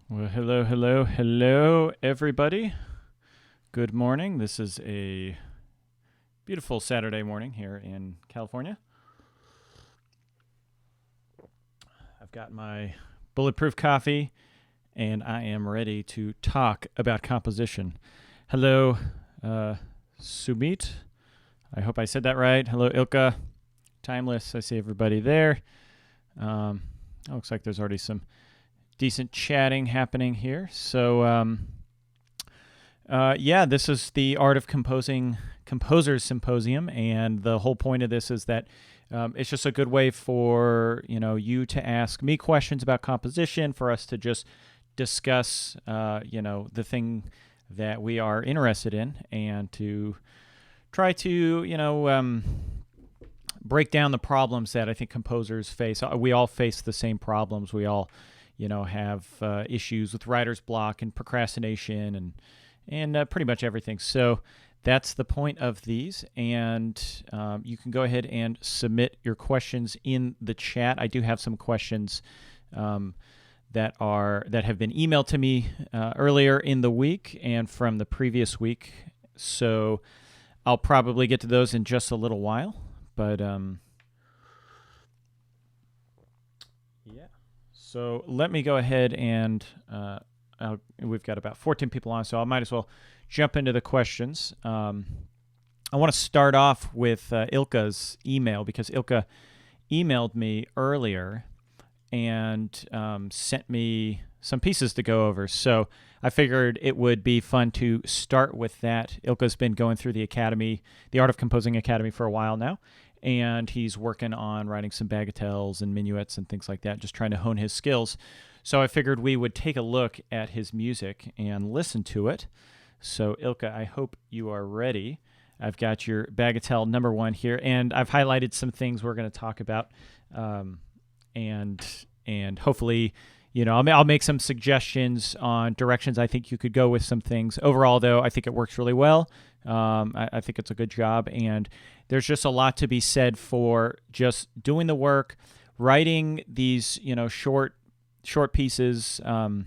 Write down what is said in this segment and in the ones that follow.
Well, hello, everybody. Good morning. This is a beautiful Saturday morning here in California. I've got my bulletproof coffee, and I am ready to talk about composition. Hello, Sumit. I hope I said that right. Hello, Ilka. Timeless. I see everybody there. Looks like there's already some decent chatting happening here. So, this is the Art of Composing Composer Symposium, and the whole point of this is that it's just a good way for you to ask me questions about composition, for us to just discuss the thing that we are interested in, and to try to break down the problems that I think composers face. We all face the same problems. We all have issues with writer's block and procrastination and pretty much everything. So that's the point of these, and you can go ahead and submit your questions in the chat. I do have some questions that have been emailed to me earlier in the week and from the previous week. So I'll probably get to those in just a little while, but So let me go ahead and we've got about 14 people on, so I might as well jump into the questions. I want to start off with Ilka's email, because Ilka emailed me earlier and sent me some pieces to go over. So I figured it would be fun to start with that. Ilka's been going through the Academy, the Art of Composing Academy, for a while now, and he's working on writing some bagatelles and minuets and things like that, just trying to hone his skills. So I figured we would take a look at his music and listen to it. So Ilka, I hope you are ready. I've got your bagatelle number 1 here, and I've highlighted some things we're going to talk about, and hopefully, I'll make some suggestions on directions I think you could go with some things. Overall, though, I think it works really well. I think it's a good job, and there's just a lot to be said for just doing the work, writing these, short pieces. Kind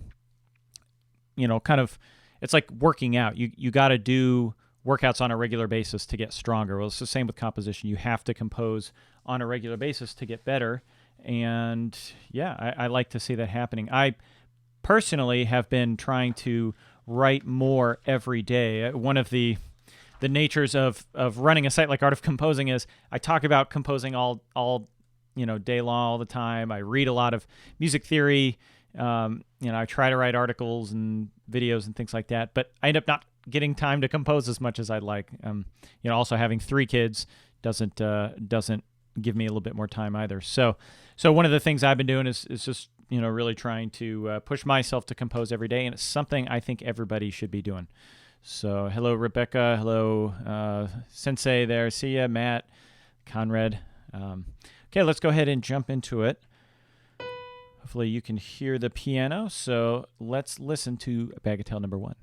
of, it's like working out. You got to do workouts on a regular basis to get stronger. Well, it's the same with composition. You have to compose on a regular basis to get better. And I like to see that happening. I personally have been trying to write more every day. One of the natures of running a site like Art of Composing is I talk about composing all day long, all the time. I read a lot of music theory. I try to write articles and videos and things like that, but I end up not getting time to compose as much as I'd like. Also having 3 kids doesn't give me a little bit more time either. So one of the things I've been doing is just really trying to push myself to compose every day, and it's something I think everybody should be doing. So hello, Rebecca. Hello, Sensei there. See ya, Matt, Conrad. Okay, let's go ahead and jump into it. Hopefully you can hear the piano. So let's listen to bagatelle number 1.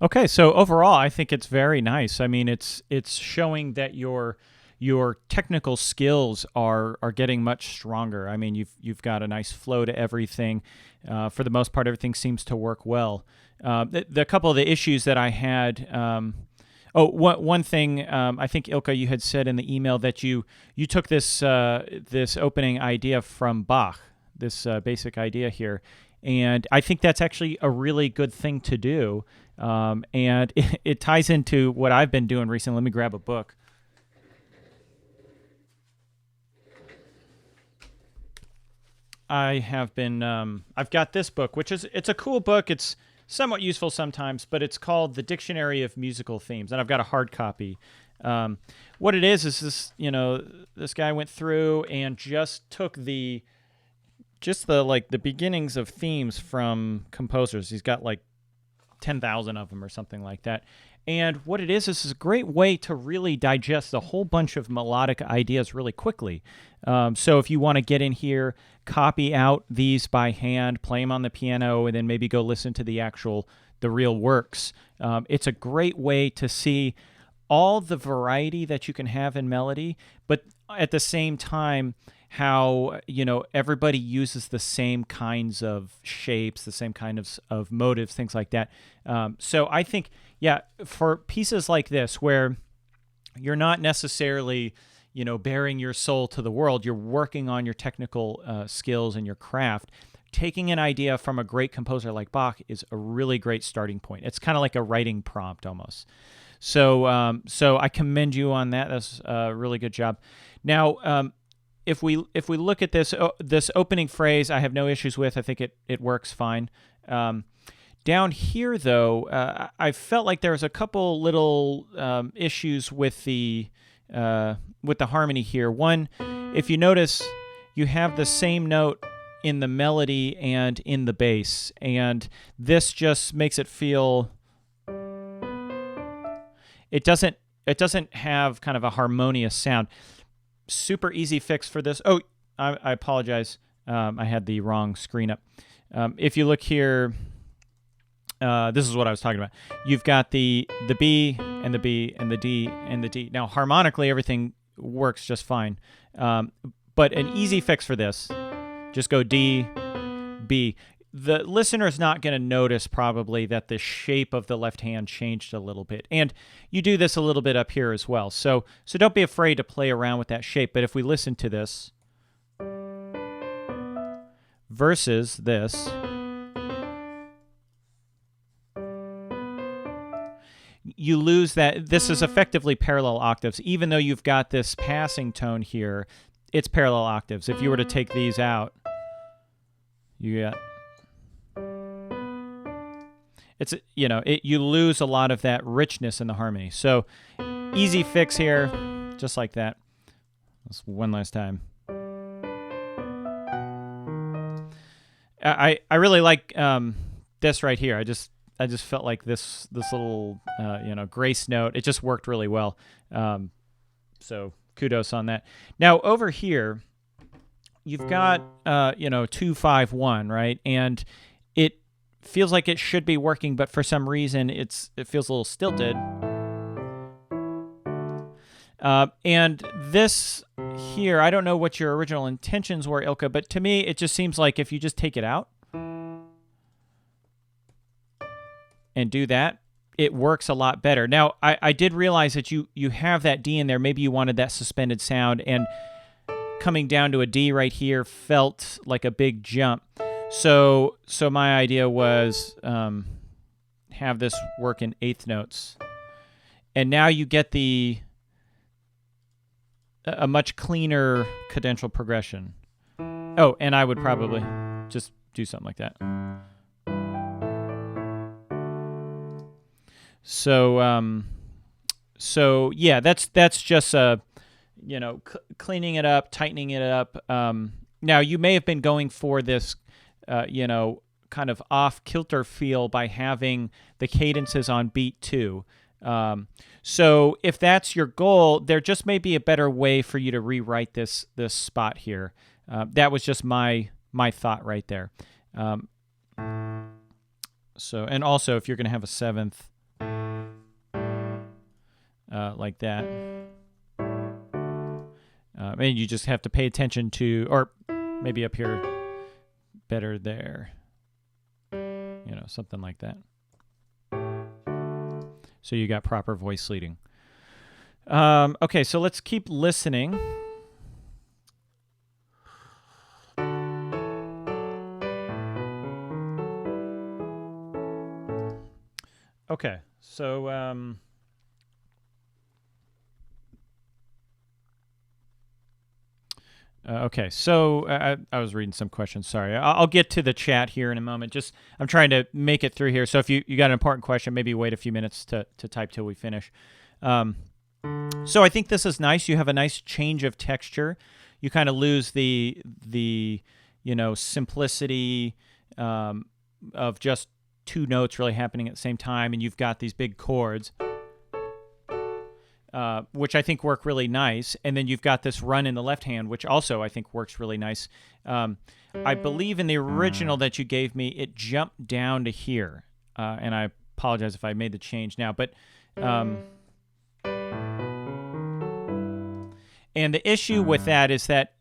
Okay, so overall, I think it's very nice. I mean, it's showing that your technical skills are getting much stronger. I mean, you've got a nice flow to everything. For the most part, everything seems to work well. The couple of the issues that I had. One thing, I think, Ilka, you had said in the email that you took this opening idea from Bach, this basic idea here, and I think that's actually a really good thing to do. And it ties into what I've been doing recently. Let me grab a book. I have been, I've got this book, it's a cool book. It's somewhat useful sometimes, but it's called the Dictionary of Musical Themes, and I've got a hard copy. What it is this, this guy went through and just took the beginnings of themes from composers. He's got like 10,000 of them or something like that. And what it is a great way to really digest a whole bunch of melodic ideas really quickly. So if you want to get in here, copy out these by hand, play them on the piano, and then maybe go listen to the real works. It's a great way to see all the variety that you can have in melody, but at the same time, how everybody uses the same kinds of shapes, the same kind of motives, things like that. So I think, for pieces like this where you're not necessarily bearing your soul to the world, you're working on your technical skills and your craft. Taking an idea from a great composer like Bach is a really great starting point. It's kind of like a writing prompt almost. So I commend you on that. That's a really good job. Now, if we look at this opening phrase, I have no issues with. I think it works fine. Down here, though, I felt like there was a couple little issues with the harmony here. One, if you notice, you have the same note in the melody and in the bass, and this just makes it feel. It doesn't have kind of a harmonious sound. Super easy fix for this. Oh, I apologize. I had the wrong screen up. If you look here, this is what I was talking about. You've got the B and the B and the D and the D. Now, harmonically, everything works just fine. But an easy fix for this, just go D, B. The listener's not going to notice probably that the shape of the left hand changed a little bit. And you do this a little bit up here as well. So don't be afraid to play around with that shape. But if we listen to this versus this, you lose that. This is effectively parallel octaves. Even though you've got this passing tone here, it's parallel octaves. If you were to take these out, you got... It's, you lose a lot of that richness in the harmony. So easy fix here, just like that. Let's one last time. I really like this right here. I just felt like this little grace note. It just worked really well. So kudos on that. Now over here, you've got 2-5-1, right? And it feels like it should be working, but for some reason it feels a little stilted. And this here, I don't know what your original intentions were, Ilka, but to me it just seems like if you just take it out and do that, it works a lot better. Now, I did realize that you have that D in there. Maybe you wanted that suspended sound, and coming down to a D right here felt like a big jump. So my idea was have this work in eighth notes, and now you get a much cleaner cadential progression. Oh, and I would probably just do something like that. So yeah, that's just cleaning it up, tightening it up. Now you may have been going for this. Kind of off-kilter feel by having the cadences on beat 2. So if that's your goal, there just may be a better way for you to rewrite this spot here. That was just my thought right there. And also if you're going to have a 7th like that, and you just have to pay attention to, or maybe up here, better there, something like that. So you got proper voice leading. Okay, so let's keep listening. Okay, so Okay, so I was reading some questions. Sorry, I'll get to the chat here in a moment. Just I'm trying to make it through here. So if you got an important question, maybe wait a few minutes to type till we finish. So I think this is nice. You have a nice change of texture. You kind of lose the simplicity of just two notes really happening at the same time, and you've got these big chords. Which I think work really nice. And then you've got this run in the left hand, which also I think works really nice. I believe in the original that you gave me, it jumped down to here. And I apologize if I made the change now. But and the issue with that is that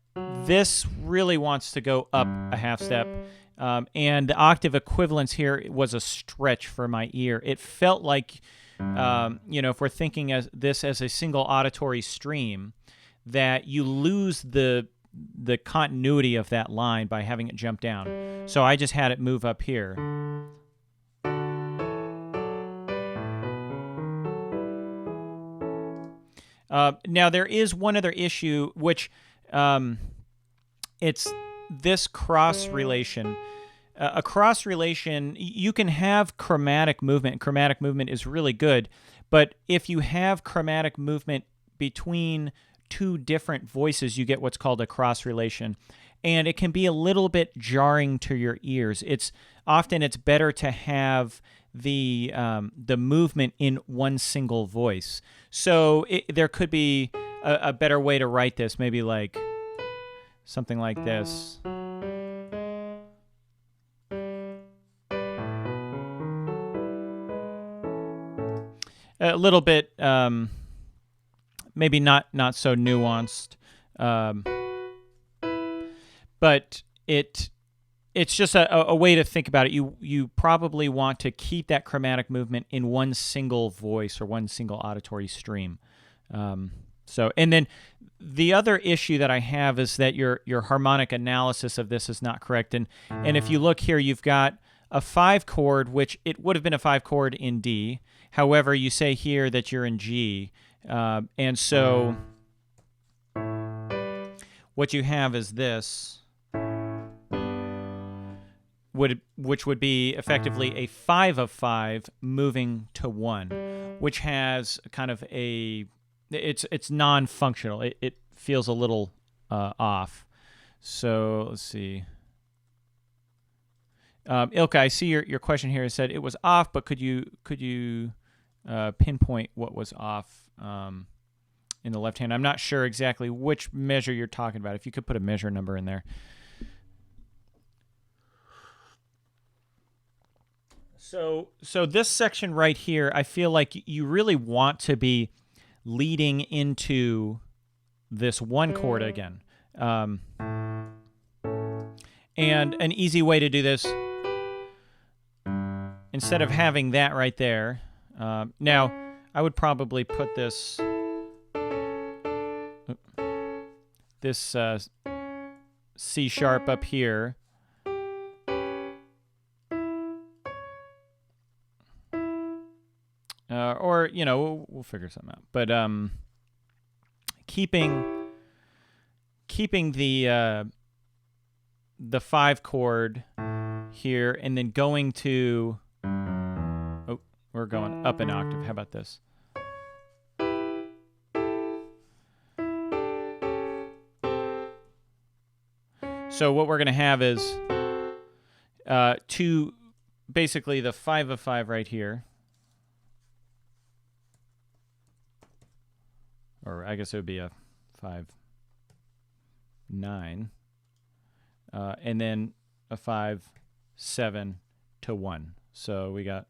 this really wants to go up a half step. And the octave equivalence here was a stretch for my ear. It felt like... if we're thinking as this as a single auditory stream, that you lose the continuity of that line by having it jump down. So I just had it move up here. Now there is one other issue, which it's this cross relation. A cross relation, you can have chromatic movement, and chromatic movement is really good, but if you have chromatic movement between two different voices, you get what's called a cross relation, and it can be a little bit jarring to your ears. It's better to have the movement in one single voice. So there could be a better way to write this, maybe like something like this. A little bit, maybe not so nuanced, but it's just a way to think about it. You probably want to keep that chromatic movement in one single voice or one single auditory stream. And then the other issue that I have is that your harmonic analysis of this is not correct. And if you look here, you've got a 5 chord, which it would have been a 5 chord in D. However, you say here that you're in G, and so what you have is this, which would be effectively a 5 of 5 moving to 1, which has kind of it's non-functional. It feels a little off. So let's see. Ilka, I see your question here. It said it was off, but could you pinpoint what was off in the left hand? I'm not sure exactly which measure you're talking about. If you could put a measure number in there. So this section right here, I feel like you really want to be leading into this 1 chord again. And an easy way to do this, instead of having that right there, now I would probably put this C sharp up here, or we'll figure something out. But keeping the 5 chord here, and then going to, we're going up an octave. How about this? So what we're going to have is basically the 5 of 5 right here, or I guess it would be a 5, 9. And then a 5, 7 to 1. So we got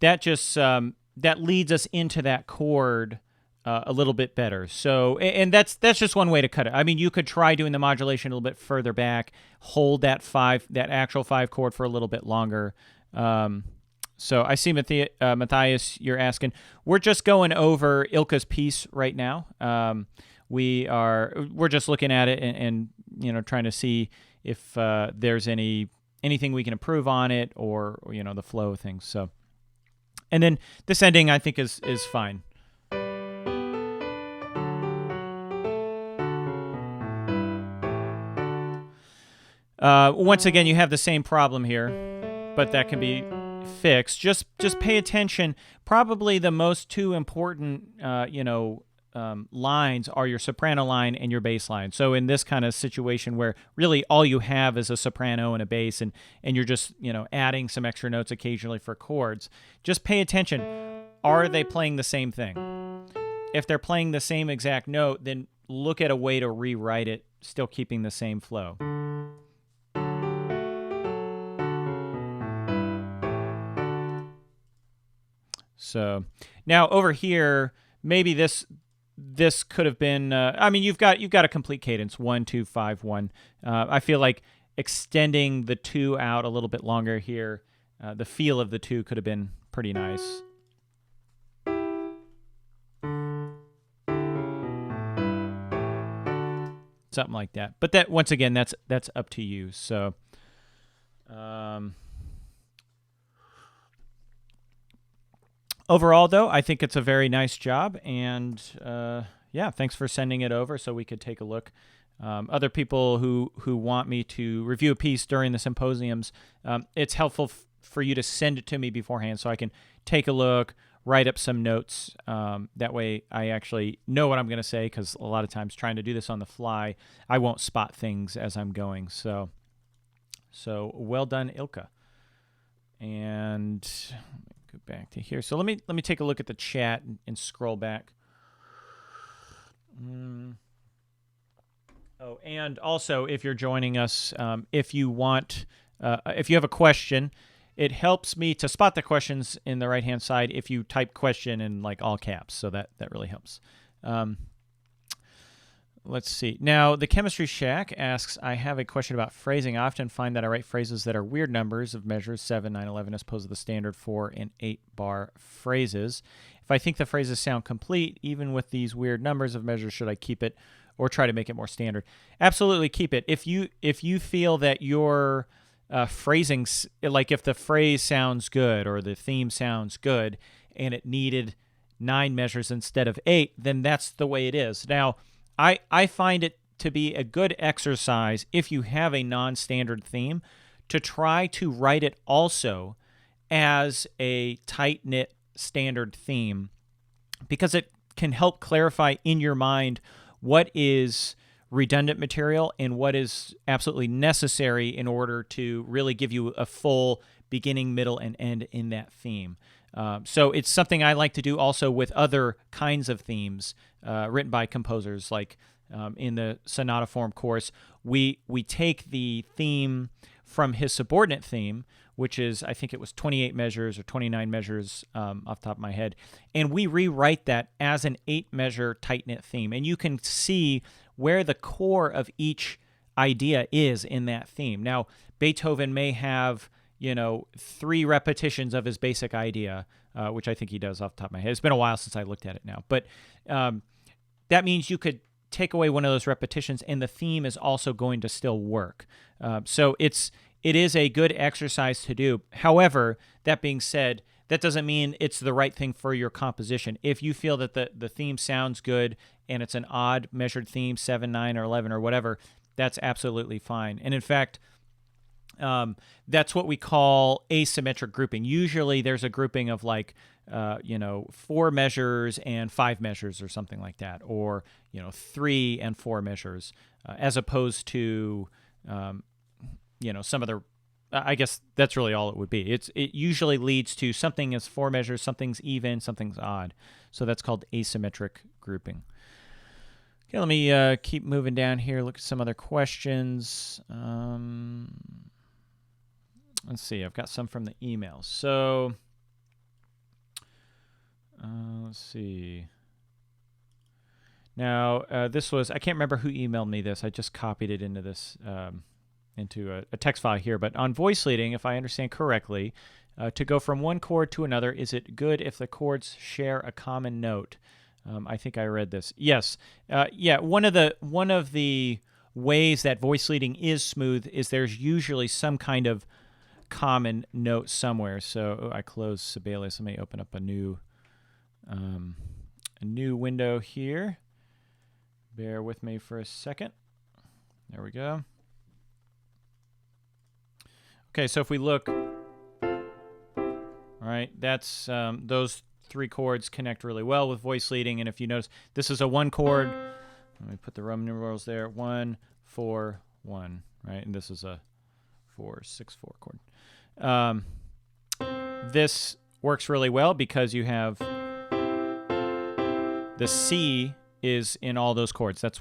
that. Just that leads us into that chord a little bit better. So, and that's just one way to cut it. I mean, you could try doing the modulation a little bit further back, hold that actual 5 chord for a little bit longer. So I see Matias, you're asking. We're just going over Ilka's piece right now. We're just looking at it and trying to see if there's anything we can improve on it, or the flow of things. So, and then this ending I think is fine. Once again, you have the same problem here, but that can be fixed. Just pay attention. Probably the most two important, lines are your soprano line and your bass line. So in this kind of situation where really all you have is a soprano and a bass, and you're just adding some extra notes occasionally for chords, just pay attention. Are they playing the same thing? If they're playing the same exact note, then look at a way to rewrite it, still keeping the same flow. So now over here, maybe this could have been. You've got a complete cadence, 1 2 5 1. I feel like extending the 2 out a little bit longer here. The feel of the 2 could have been pretty nice. Something like that. But that, once again, that's up to you. So, overall, though, I think it's a very nice job, and thanks for sending it over so we could take a look. Other people who want me to review a piece during the symposiums, it's helpful for you to send it to me beforehand so I can take a look, write up some notes. That way I actually know what I'm going to say, because a lot of times trying to do this on the fly, I won't spot things as I'm going. So well done, Ilka. And go back to here. So let me take a look at the chat and scroll back. Oh, and also, if you're joining us, if you have a question, it helps me to spot the questions in the right-hand side if you type question in like all caps. So that really helps. Let's see. Now, the Chemistry Shack asks, I have a question about phrasing. I often find that I write phrases that are weird numbers of measures, 7, 9, 11, as opposed to the standard 4 and 8 bar phrases. If I think the phrases sound complete, even with these weird numbers of measures, should I keep it or try to make it more standard? Absolutely keep it. If you feel that your phrasing, like if the phrase sounds good or the theme sounds good and it needed 9 measures instead of 8, then that's the way it is. Now, I find it to be a good exercise if you have a non-standard theme to try to write it also as a tight-knit standard theme, because it can help clarify in your mind what is redundant material and what is absolutely necessary in order to really give you a full beginning, middle, and end in that theme. So it's something I like to do also with other kinds of themes written by composers. Like in the sonata form course, we take the theme from his subordinate theme, which is, I think it was 28 measures or 29 measures off the top of my head, and we rewrite that as an 8-measure tight-knit theme. And you can see where the core of each idea is in that theme. Now, Beethoven may have 3 repetitions of his basic idea, which I think he does off the top of my head. It's been a while since I looked at it now. But that means you could take away one of those repetitions and the theme is also going to still work. So it is a good exercise to do. However, that being said, that doesn't mean it's the right thing for your composition. If you feel that the theme sounds good and it's an odd measured theme, 7, 9, or 11 or whatever, that's absolutely fine. And in fact, that's what we call asymmetric grouping. Usually there's a grouping of 4 measures and 5 measures or something like that, or 3 and 4 measures, as opposed to some other. I guess that's really all it would be. It usually leads to something is 4 measures, something's even, something's odd. So that's called asymmetric grouping. Okay, let me keep moving down here. Look at some other questions. Let's see. I've got some from the emails. So let's see. Now, this was, I can't remember who emailed me this. I just copied it into this, into a text file here. But on voice leading, if I understand correctly, to go from one chord to another, is it good if the chords share a common note? I think I read this. Yes. One of the ways that voice leading is smooth is there's usually some kind of common note somewhere. So I closed Sibelius. Let me open up a new window here. Bear with me for a second. There we go. Okay, so if we look, all right, that's those 3 chords connect really well with voice leading. And if you notice, this is a 1 chord. Let me put the Roman numerals there. 1, 4, 1, right? And this is a 4, 6, 4 chord. This works really well because you have the C is in all those chords. That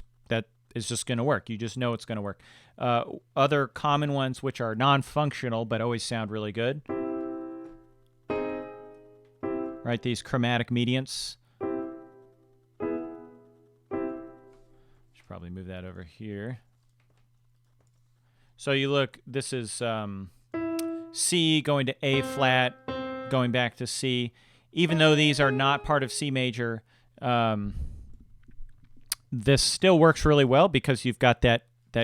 is just going to work. You just know it's going to work. Other common ones, which are non-functional but always sound really good, right? These chromatic mediants. Should probably move that over here. So you look. This is C going to A flat, going back to C. Even though these are not part of C major, this still works really well because you've got that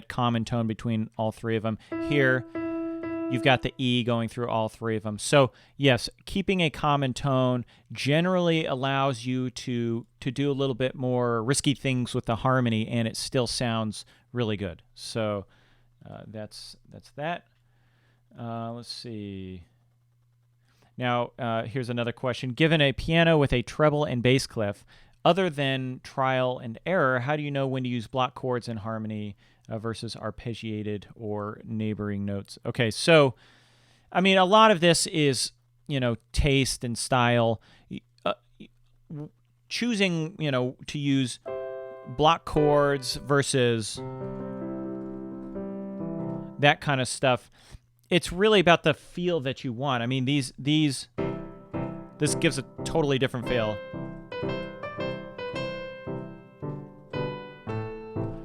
common tone between all 3 of them. Here, you've got the E going through all 3 of them. So yes, keeping a common tone generally allows you to do a little bit more risky things with the harmony, and it still sounds really good. So that's that. Let's see. Now, here's another question. Given a piano with a treble and bass clef, other than trial and error, how do you know when to use block chords in harmony versus arpeggiated or neighboring notes? Okay, so, I mean, a lot of this is, taste and style. Choosing, to use block chords versus that kind of stuff, it's really about the feel that you want. I mean, this gives a totally different feel.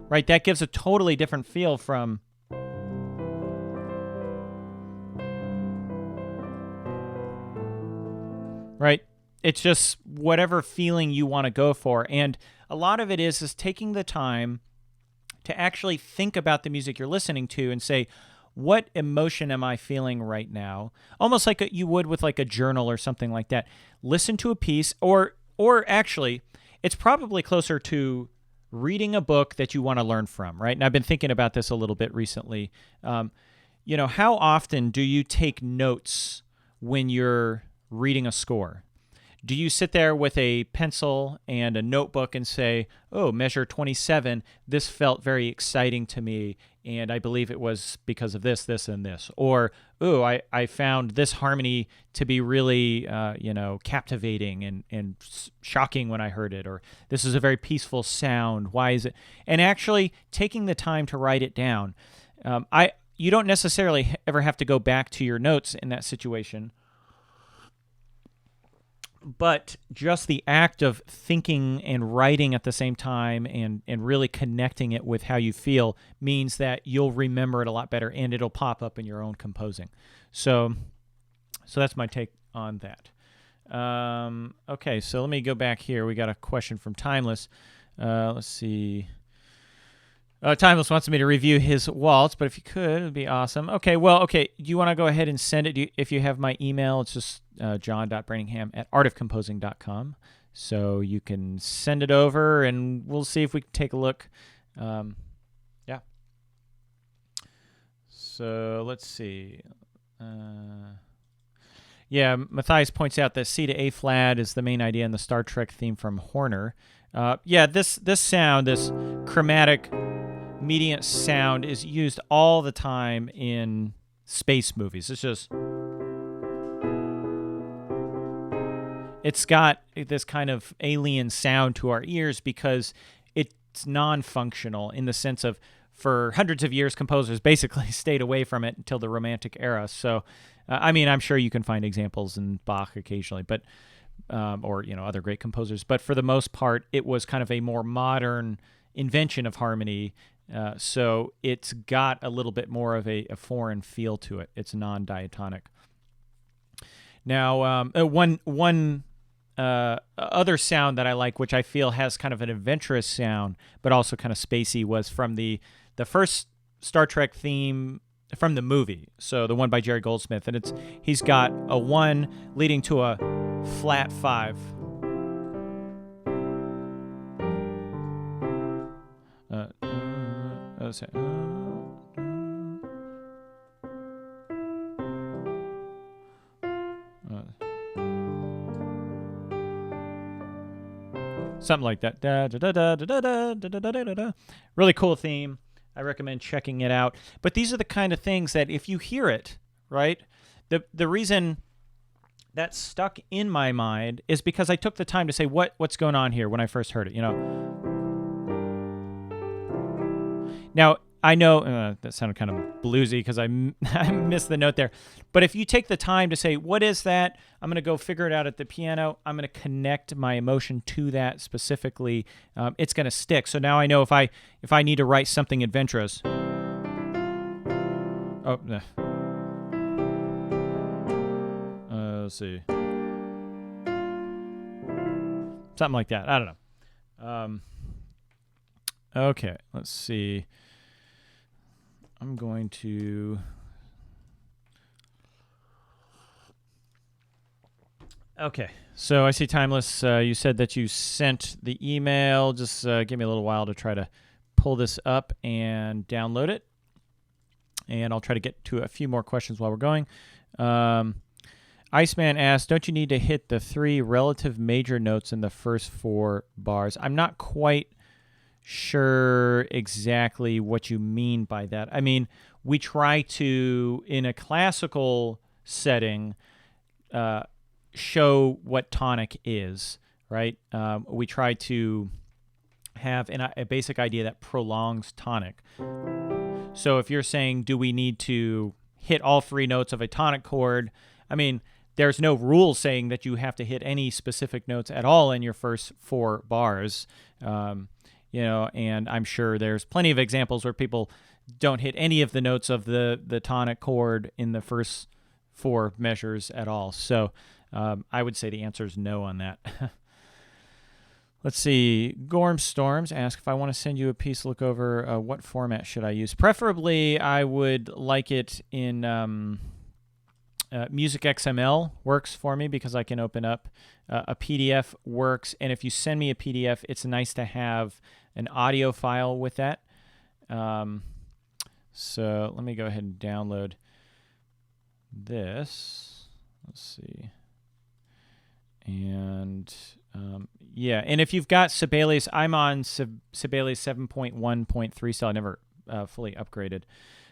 Right, that gives a totally different feel from right? It's just whatever feeling you want to go for. And a lot of it is taking the time to actually think about the music you're listening to and say, what emotion am I feeling right now? Almost like you would with like a journal or something like that. Listen to a piece, or actually, it's probably closer to reading a book that you want to learn from, right? And I've been thinking about this a little bit recently. How often do you take notes when you're reading a score? Do you sit there with a pencil and a notebook and say, oh, measure 27, this felt very exciting to me, and I believe it was because of this, this, and this. Or, oh, I found this harmony to be really, captivating and shocking when I heard it. Or this is a very peaceful sound. Why is it? And actually taking the time to write it down. You don't necessarily ever have to go back to your notes in that situation. But just the act of thinking and writing at the same time and really connecting it with how you feel means that you'll remember it a lot better and it'll pop up in your own composing. So that's my take on that. Okay, so let me go back here. We got a question from Timeless. Let's see. Timeless wants me to review his waltz, but if you could, it would be awesome. Okay, do you want to go ahead and send it? If you have my email, it's just john.branningham@artofcomposing.com. So you can send it over, and we'll see if we can take a look. Yeah. So let's see. Matias points out that C to A flat is the main idea in the Star Trek theme from Horner. This sound, this chromatic mediant sound, is used all the time in space movies. It's got this kind of alien sound to our ears because it's non-functional in the sense of, for hundreds of years, composers basically stayed away from it until the Romantic era. So, I'm sure you can find examples in Bach occasionally, but or other great composers. But for the most part, it was kind of a more modern invention of harmony. So it's got a little bit more of a foreign feel to it. It's non-diatonic. Now, one other sound that I like, which I feel has kind of an adventurous sound, but also kind of spacey, was from the first Star Trek theme from the movie. So the one by Jerry Goldsmith, and he's got a 1 leading to a flat 5. something like that. Da, da, da, da, da, da, da, da, da, da, da. Really cool theme. I recommend checking it out. But these are the kind of things that if you hear it, right, the reason that stuck in my mind is because I took the time to say what's going on here when I first heard it, you know. Now, I know that sounded kind of bluesy because I missed the note there. But if you take the time to say, what is that? I'm going to go figure it out at the piano. I'm going to connect my emotion to that specifically. It's going to stick. So now I know if I need to write something adventurous. Oh, let's see. Something like that. I don't know. Okay, let's see. I'm going to... Okay, so I see Timeless. You said that you sent the email. Just give me a little while to try to pull this up and download it. And I'll try to get to a few more questions while we're going. Iceman asked, don't you need to hit the 3 relative major notes in the first 4 bars? I'm not quite sure exactly what you mean by that. I mean, we try to, in a classical setting, show what tonic is, right? We try to have a basic idea that prolongs tonic. So if you're saying, do we need to hit all 3 notes of a tonic chord? I mean, there's no rule saying that you have to hit any specific notes at all in your first 4 bars. You know, and I'm sure there's plenty of examples where people don't hit any of the notes of the tonic chord in the first 4 measures at all. So I would say the answer is no on that. Let's see. Gorm Storms ask if I want to send you a piece, look over what format should I use. Preferably, I would like it in Music XML works for me because I can open up a PDF works. And if you send me a PDF, it's nice to have an audio file with that. So let me go ahead and download this. Let's see. And yeah, and if you've got Sibelius, I'm on Sibelius 7.1.3, so I never fully upgraded.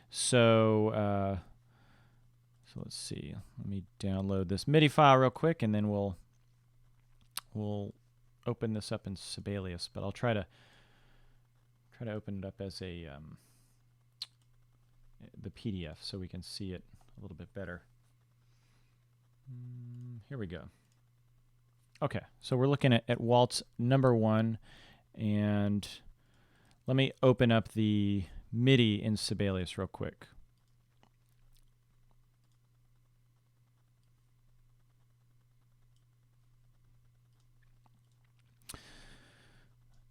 So let's see. Let me download this MIDI file real quick, and then we'll open this up in Sibelius. But I'll try to open it up as the PDF so we can see it a little bit better. Here we go. Okay, so we're looking at waltz number 1, and let me open up the MIDI in Sibelius real quick.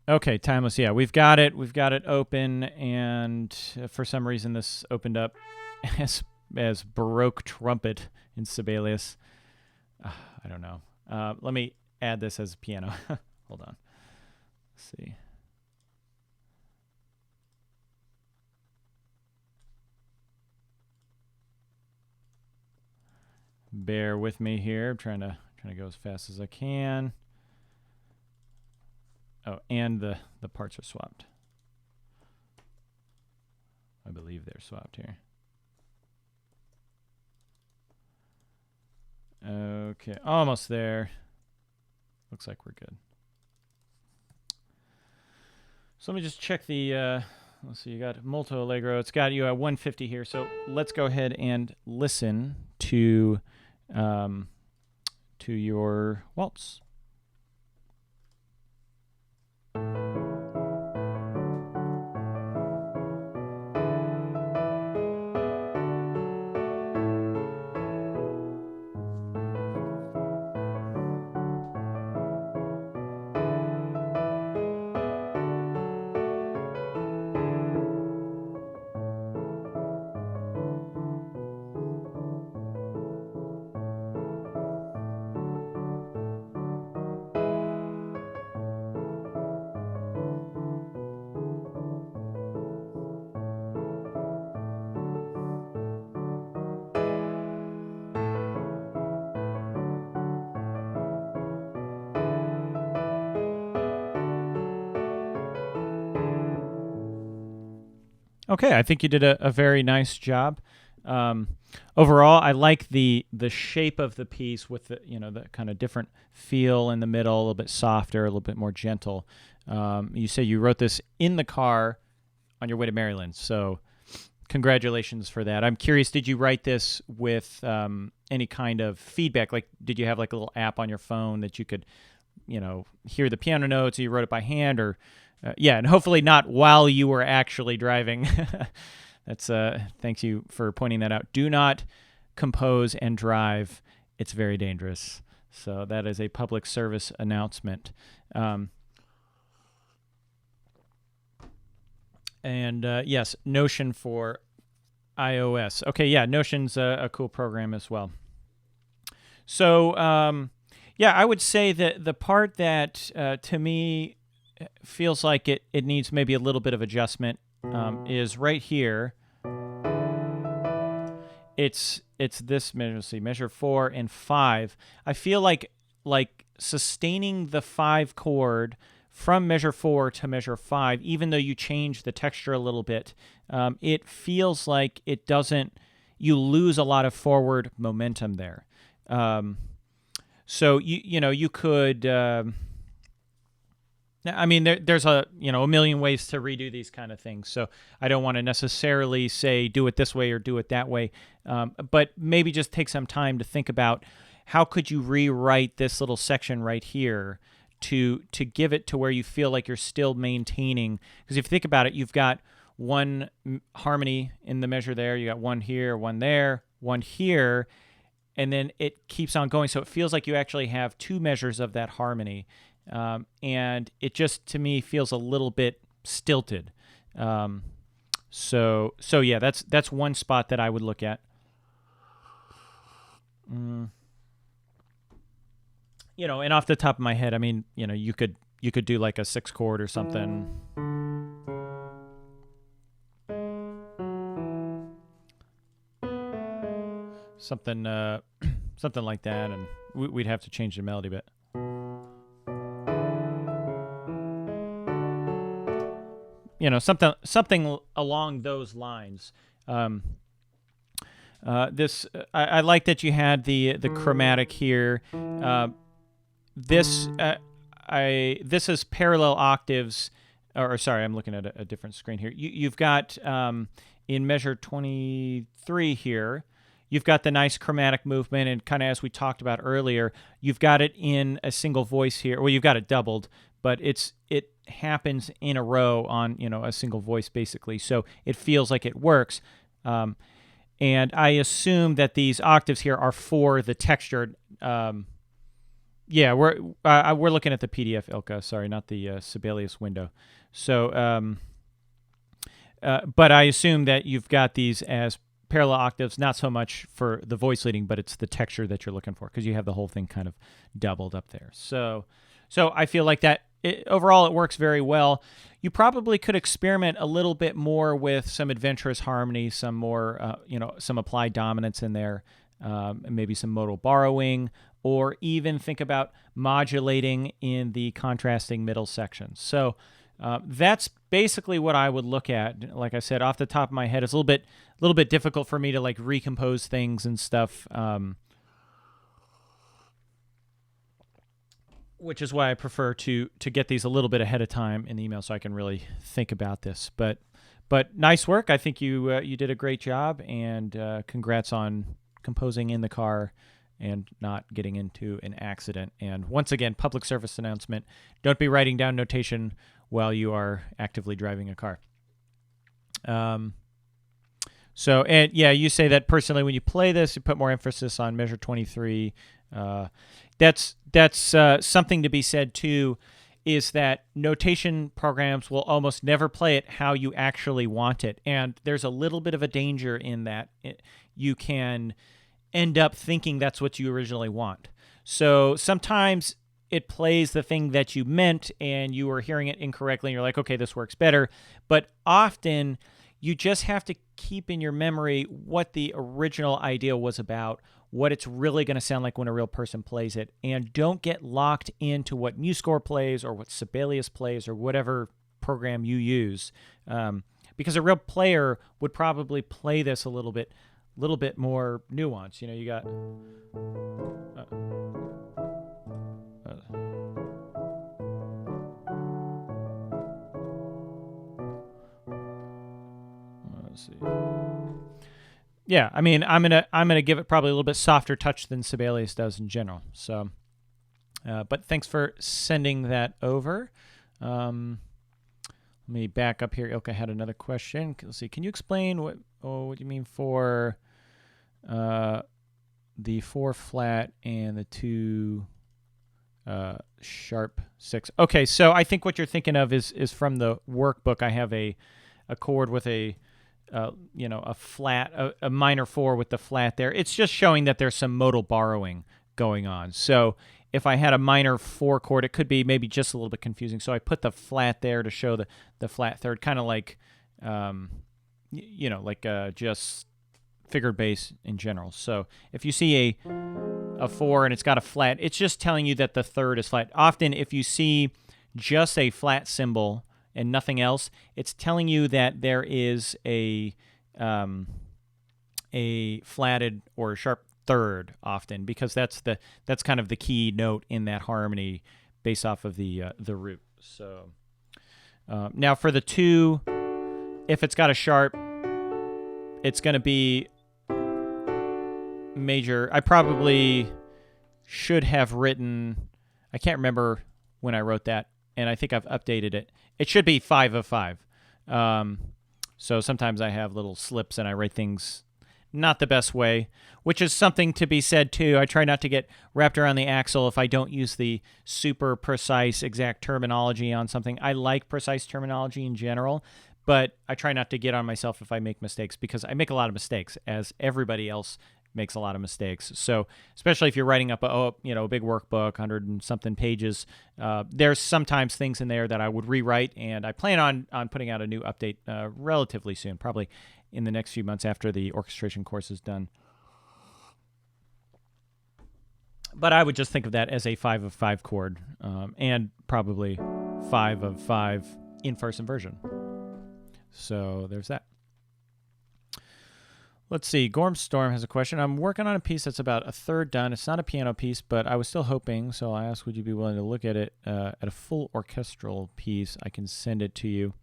Okay, Timeless. Yeah, we've got it. We've got it open, and for some reason this opened up as Baroque trumpet in Sibelius. I don't know. Let me add this as piano. Hold on. Let's see. Bear with me here. I'm trying to go as fast as I can. Oh, and the parts are swapped. I believe they're swapped here. Okay, almost there. Looks like we're good. So let me just check the, let's see, you got Molto Allegro. It's got you at 150 here. So let's go ahead and listen to your waltz. Okay, I think you did a very nice job. Overall, I like the shape of the piece with the the kind of different feel in the middle, a little bit softer, a little bit more gentle. You say you wrote this in the car on your way to Maryland, so congratulations for that. I'm curious, did you write this with any kind of feedback? Like, did you have like a little app on your phone that you could, hear the piano notes, or you wrote it by hand, or and hopefully not while you were actually driving. That's thanks you for pointing that out. Do not compose and drive. It's very dangerous. So that is a public service announcement. And yes, Notion for iOS. Okay, yeah, Notion's a cool program as well. So I would say that the part that to me feels like it needs maybe a little bit of adjustment is right here. It's this measure. Let's see, measure 4 and 5. I feel like sustaining the 5 chord from measure 4 to measure 5, even though you change the texture a little bit, it feels like it doesn't. You lose a lot of forward momentum there. So you could. I mean, there's a million ways to redo these kind of things. So I don't want to necessarily say do it this way or do it that way, but maybe just take some time to think about how could you rewrite this little section right here to give it to where you feel like you're still maintaining. Because if you think about it, you've got one harmony in the measure there, you got one here, one there, one here, and then it keeps on going. So it feels like you actually have 2 measures of that harmony. And it just, to me, feels a little bit stilted. So yeah, that's one spot that I would look at. And off the top of my head, I mean, you could do like a 6 chord or something. Something like that, and we'd have to change the melody a bit. Something along those lines. I like that you had the chromatic here. This is parallel octaves. Or sorry, I'm looking at a different screen here. You've got in measure 23 here. You've got the nice chromatic movement, and kind of as we talked about earlier, you've got it in a single voice here. Well, you've got it doubled, but it happens in a row on a single voice basically, so it feels like it works. And I assume that these octaves here are for the textured. We're looking at the PDF, Ilka. Sorry, not the Sibelius window. So, but I assume that you've got these as parallel octaves, not so much for the voice leading, but it's the texture that you're looking for because you have the whole thing kind of doubled up there. So I feel like that overall it works very well. You probably could experiment a little bit more with some adventurous harmony, some more, some applied dominance in there, maybe some modal borrowing, or even think about modulating in the contrasting middle section. So that's basically what I would look at. Like I said, off the top of my head, it's a little bit difficult for me to like recompose things and stuff. Which is why I prefer to get these a little bit ahead of time in the email so I can really think about this. But nice work. I think you did a great job, and congrats on composing in the car and not getting into an accident. And once again, public service announcement, don't be writing down notation while you are actively driving a car. You say that personally when you play this, you put more emphasis on measure 23. That's something to be said too, is that notation programs will almost never play it how you actually want it. And there's a little bit of a danger in that you can end up thinking that's what you originally want. So sometimes it plays the thing that you meant and you were hearing it incorrectly and you're like, okay, this works better. But often you just have to keep in your memory what the original idea was about, what it's really going to sound like when a real person plays it, and don't get locked into what MuseScore plays or what Sibelius plays or whatever program you use, because a real player would probably play this a little bit more nuanced. You got let's see. Yeah, I mean, I'm gonna give it probably a little bit softer touch than Sibelius does in general. So, but thanks for sending that over. Let me back up here. Ilka had another question. Let's see. Can you explain what you mean for the 4 flat and the 2 sharp 6? Okay, so I think what you're thinking of is from the workbook. I have a chord with a flat, a minor 4 with the flat there. It's just showing that there's some modal borrowing going on. So if I had a minor 4 chord, it could be maybe just a little bit confusing. So I put the flat there to show the flat third, kind of like, just figured bass in general. So if you see a 4 and it's got a flat, it's just telling you that the third is flat. Often if you see just a flat symbol and nothing else, it's telling you that there is a flatted or sharp third often, because that's kind of the key note in that harmony based off of the root. So now for the 2, if it's got a sharp, it's going to be major. I probably should have written, I can't remember when I wrote that, and I think I've updated it. It should be 5 of 5. So sometimes I have little slips and I write things not the best way, which is something to be said too. I try not to get wrapped around the axle if I don't use the super precise exact terminology on something. I like precise terminology in general, but I try not to get on myself if I make mistakes, because I make a lot of mistakes, as everybody else makes a lot of mistakes. So especially if you're writing up a big workbook, 100 and something pages, there's sometimes things in there that I would rewrite, and I plan on putting out a new update relatively soon, probably in the next few months after the orchestration course is done. But I would just think of that as a 5 of 5 chord, and probably 5 of 5 in first inversion. So there's that. Let's see. Gormstorm has a question. I'm working on a piece that's about a third done. It's not a piano piece, but I was still hoping, so I asked, would you be willing to look at it at a full orchestral piece? I can send it to you.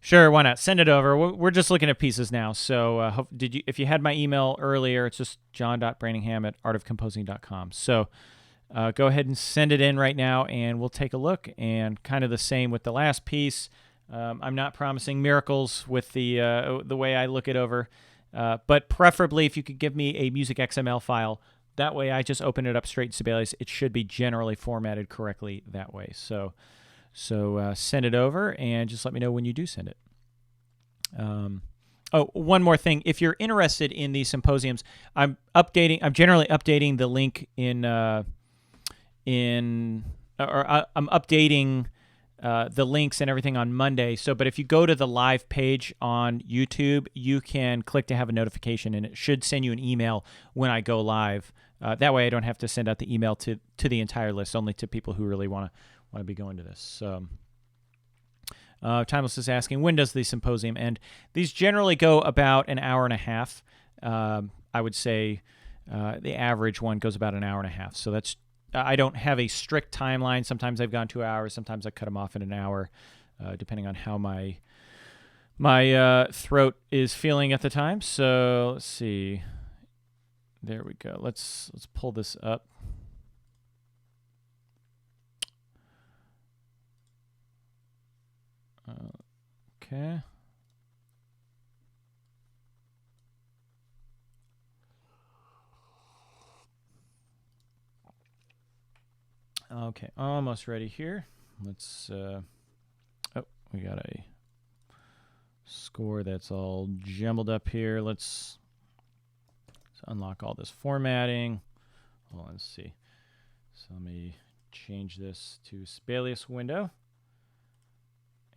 Sure, why not? Send it over. We're just looking at pieces now. So if you had my email earlier, it's just john.branningham@artofcomposing.com. So go ahead and send it in right now, and we'll take a look. And kind of the same with the last piece. I'm not promising miracles with the way I look it over. But preferably if you could give me a music XML file, that way I just open it up straight in Sibelius. It should be generally formatted correctly that way. So send it over and just let me know when you do send it. One more thing. If you're interested in these symposiums, I'm generally updating the link I'm updating the links and everything on Monday. But if you go to the live page on YouTube, you can click to have a notification, and it should send you an email when I go live. That way I don't have to send out the email to the entire list, only to people who really want to be going to this. So Timeless is asking, when does the symposium end? These generally go about an hour and a half. I would say the average one goes about an hour and a half. So that's I don't have a strict timeline. Sometimes I've gone 2 hours. Sometimes I cut them off in an hour, depending on how my throat is feeling at the time. So let's see. There we go. Let's pull this up. Okay. Okay, almost ready here. Let's, we got a score that's all jumbled up here. Let's unlock all this formatting. Hold on, let's see. So let me change this to Sibelius window.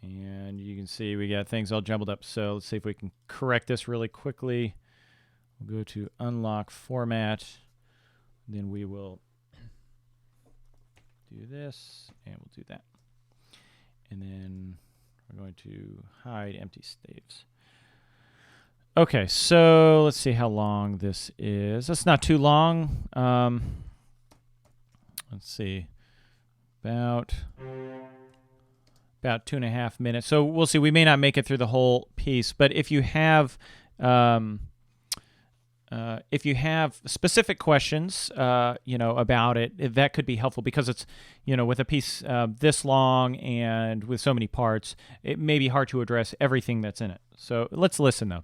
And you can see we got things all jumbled up. So let's see if we can correct this really quickly. We'll go to unlock format. Then we will do this, and we'll do that. And then We're going to hide empty staves. Okay, so let's see how long this is. That's not too long. Let's see, about 2.5 minutes. So we'll see. We may not make it through the whole piece, but if you have specific questions, about it, that could be helpful, because it's, with a piece this long and with so many parts, it may be hard to address everything that's in it. So let's listen though.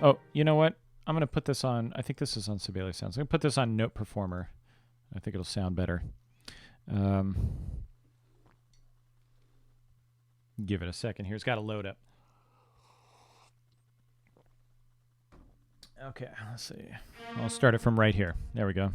Oh, you know what? I'm going to put this on, I think this is on Sibelius Sounds. I'm going to put this on Note Performer. I think it'll sound better. Give it a second here. It's got to load up. Okay, let's see. I'll start it from right here. There we go.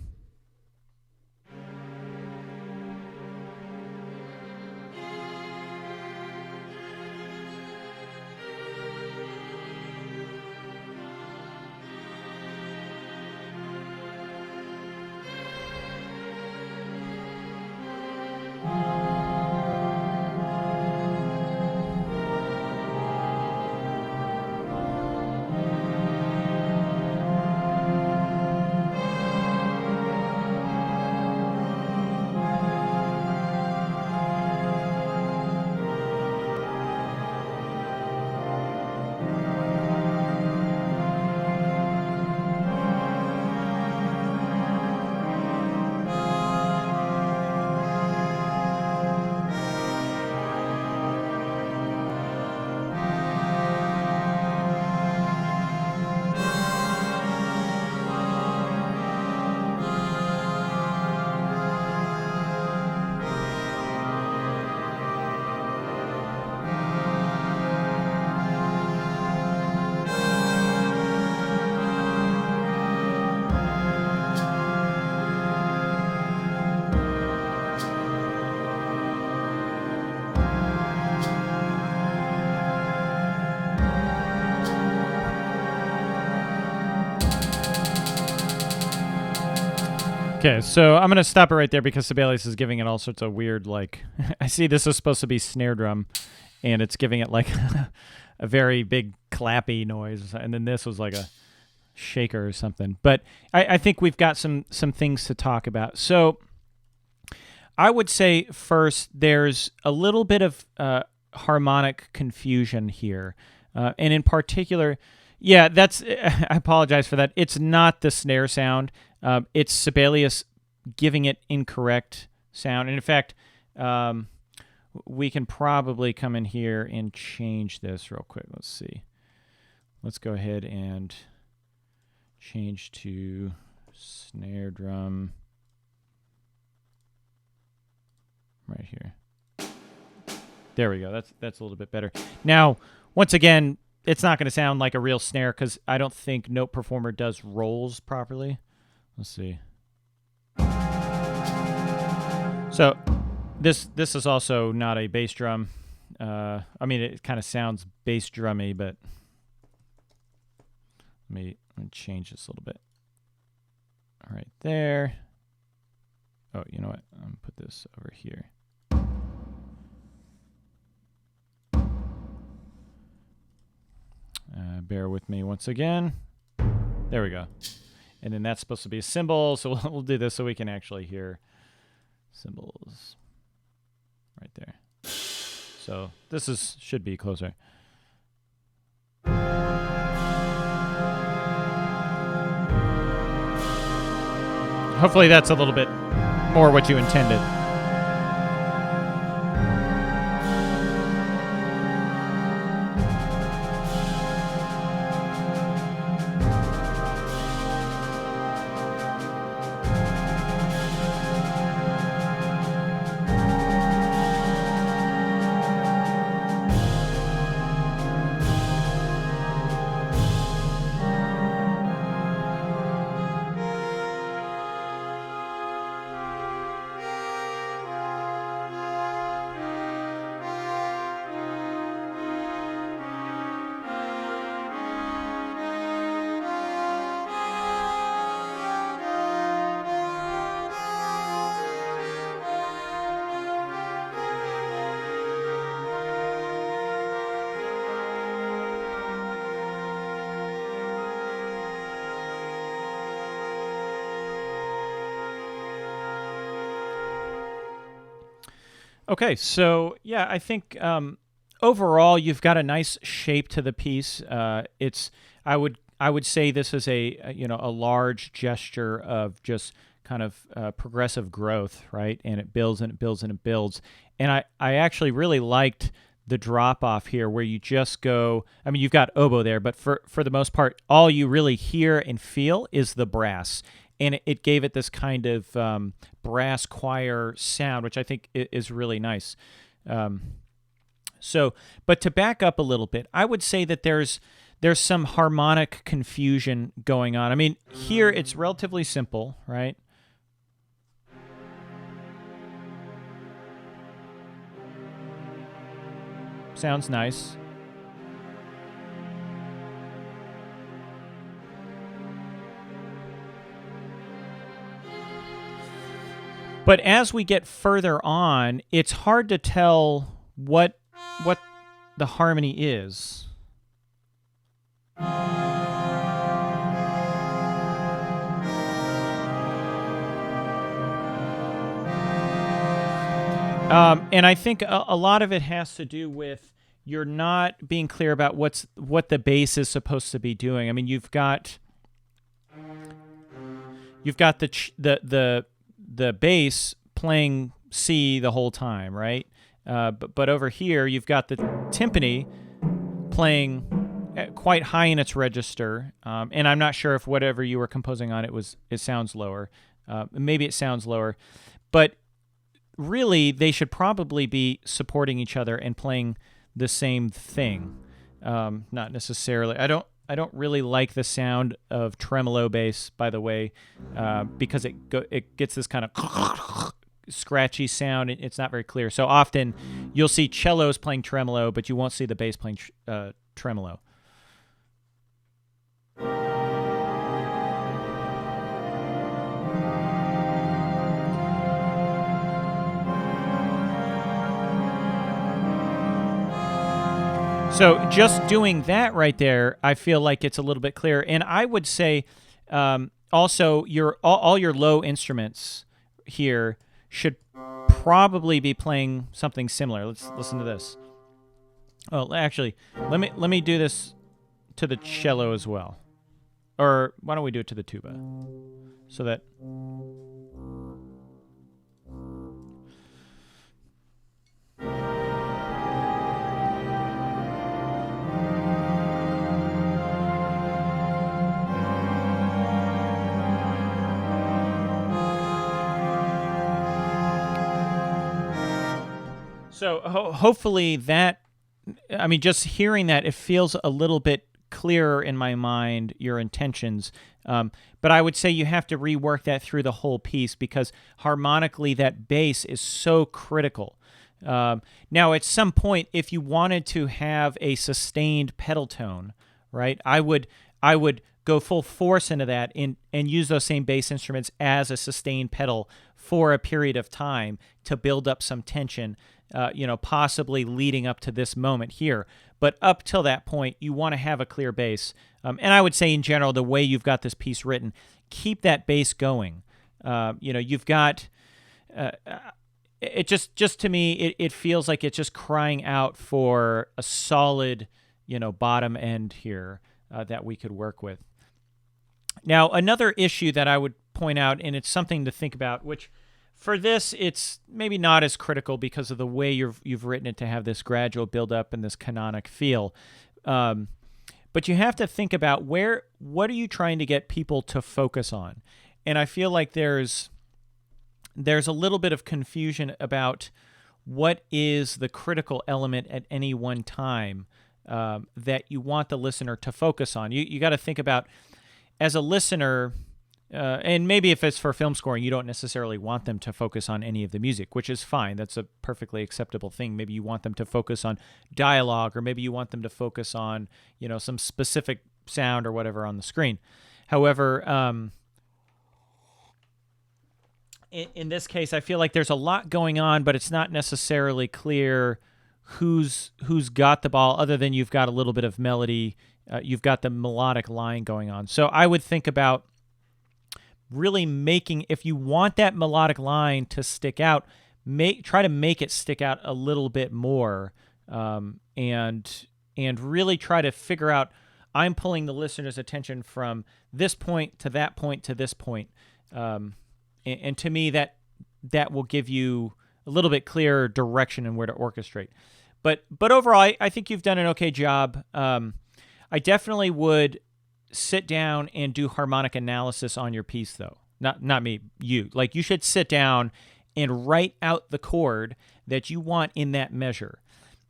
Okay, so I'm going to stop it right there because Sibelius is giving it all sorts of weird, I see this is supposed to be snare drum, and it's giving it a very big clappy noise, and then this was like a shaker or something. But I think we've got some things to talk about. So I would say first there's a little bit of harmonic confusion here, and in particular, yeah, I apologize for that. It's not the snare sound. It's Sibelius giving it incorrect sound. And in fact, we can probably come in here and change this real quick. Let's see. Let's go ahead and change to snare drum right here. There we go. That's a little bit better. Now, once again, it's not going to sound like a real snare because I don't think Note Performer does rolls properly. Let's see. So this is also not a bass drum. I mean, it kind of sounds bass drummy, but let me change this a little bit. All right there. Oh, you know what? I'm going to put this over here. Bear with me once again. There we go. And then that's supposed to be a cymbal, so we'll do this so we can actually hear cymbals right there. So this should be closer. Hopefully that's a little bit more what you intended. Okay, so yeah, I think overall you've got a nice shape to the piece. It's I would say this is a large gesture of just kind of progressive growth, right? And it builds and it builds and it builds. And I actually really liked the drop off here where you just go. I mean, you've got oboe there, but for the most part, all you really hear and feel is the brass. And it gave it this kind of brass choir sound, which I think is really nice. Um, but to back up a little bit, I would say that there's some harmonic confusion going on. I mean, here it's relatively simple, right? Sounds nice. But as we get further on, it's hard to tell what the harmony is. And I think a lot of it has to do with you're not being clear about what the bass is supposed to be doing. I mean, you've got the bass playing C the whole time, right? But over here you've got the timpani playing quite high in its register, and I'm not sure if whatever you were composing on it sounds lower. Maybe it sounds lower, but really they should probably be supporting each other and playing the same thing. Not necessarily. I don't really like the sound of tremolo bass, by the way, because it gets this kind of scratchy sound. It's not very clear. So often you'll see cellos playing tremolo, but you won't see the bass playing tremolo. So just doing that right there, I feel like it's a little bit clearer. And I would say also all your low instruments here should probably be playing something similar. Let's listen to this. Oh, actually, let me do this to the cello as well. Or why don't we do it to the tuba? So that So hopefully that, I mean, just hearing that, it feels a little bit clearer in my mind, your intentions. But I would say you have to rework that through the whole piece because harmonically that bass is so critical. Now, at some point, if you wanted to have a sustained pedal tone, right, I would go full force into that and use those same bass instruments as a sustained pedal for a period of time to build up some tension. Possibly leading up to this moment here. But up till that point, you want to have a clear bass. And I would say in general, the way you've got this piece written, keep that bass going. You've got, it just to me, it feels like it's just crying out for a solid, bottom end here that we could work with. Now, another issue that I would point out, and it's something to think about, which for this, it's maybe not as critical because of the way you've written it to have this gradual build-up and this canonic feel. But you have to think about what are you trying to get people to focus on? And I feel like there's a little bit of confusion about what is the critical element at any one time that you want the listener to focus on. You got to think about, as a listener, and maybe if it's for film scoring, you don't necessarily want them to focus on any of the music, which is fine. That's a perfectly acceptable thing. Maybe you want them to focus on dialogue, or maybe you want them to focus on, some specific sound or whatever on the screen. However, in this case, I feel like there's a lot going on, but it's not necessarily clear who's got the ball, other than you've got a little bit of melody. You've got the melodic line going on. So I would think about really making, if you want that melodic line to stick out, try to make it stick out a little bit more, and really try to figure out, I'm pulling the listener's attention from this point to that point to this point. And to me, that will give you a little bit clearer direction and where to orchestrate. But overall, I think you've done an okay job. I definitely would sit down and do harmonic analysis on your piece, though. Not me, you. Like, you should sit down and write out the chord that you want in that measure.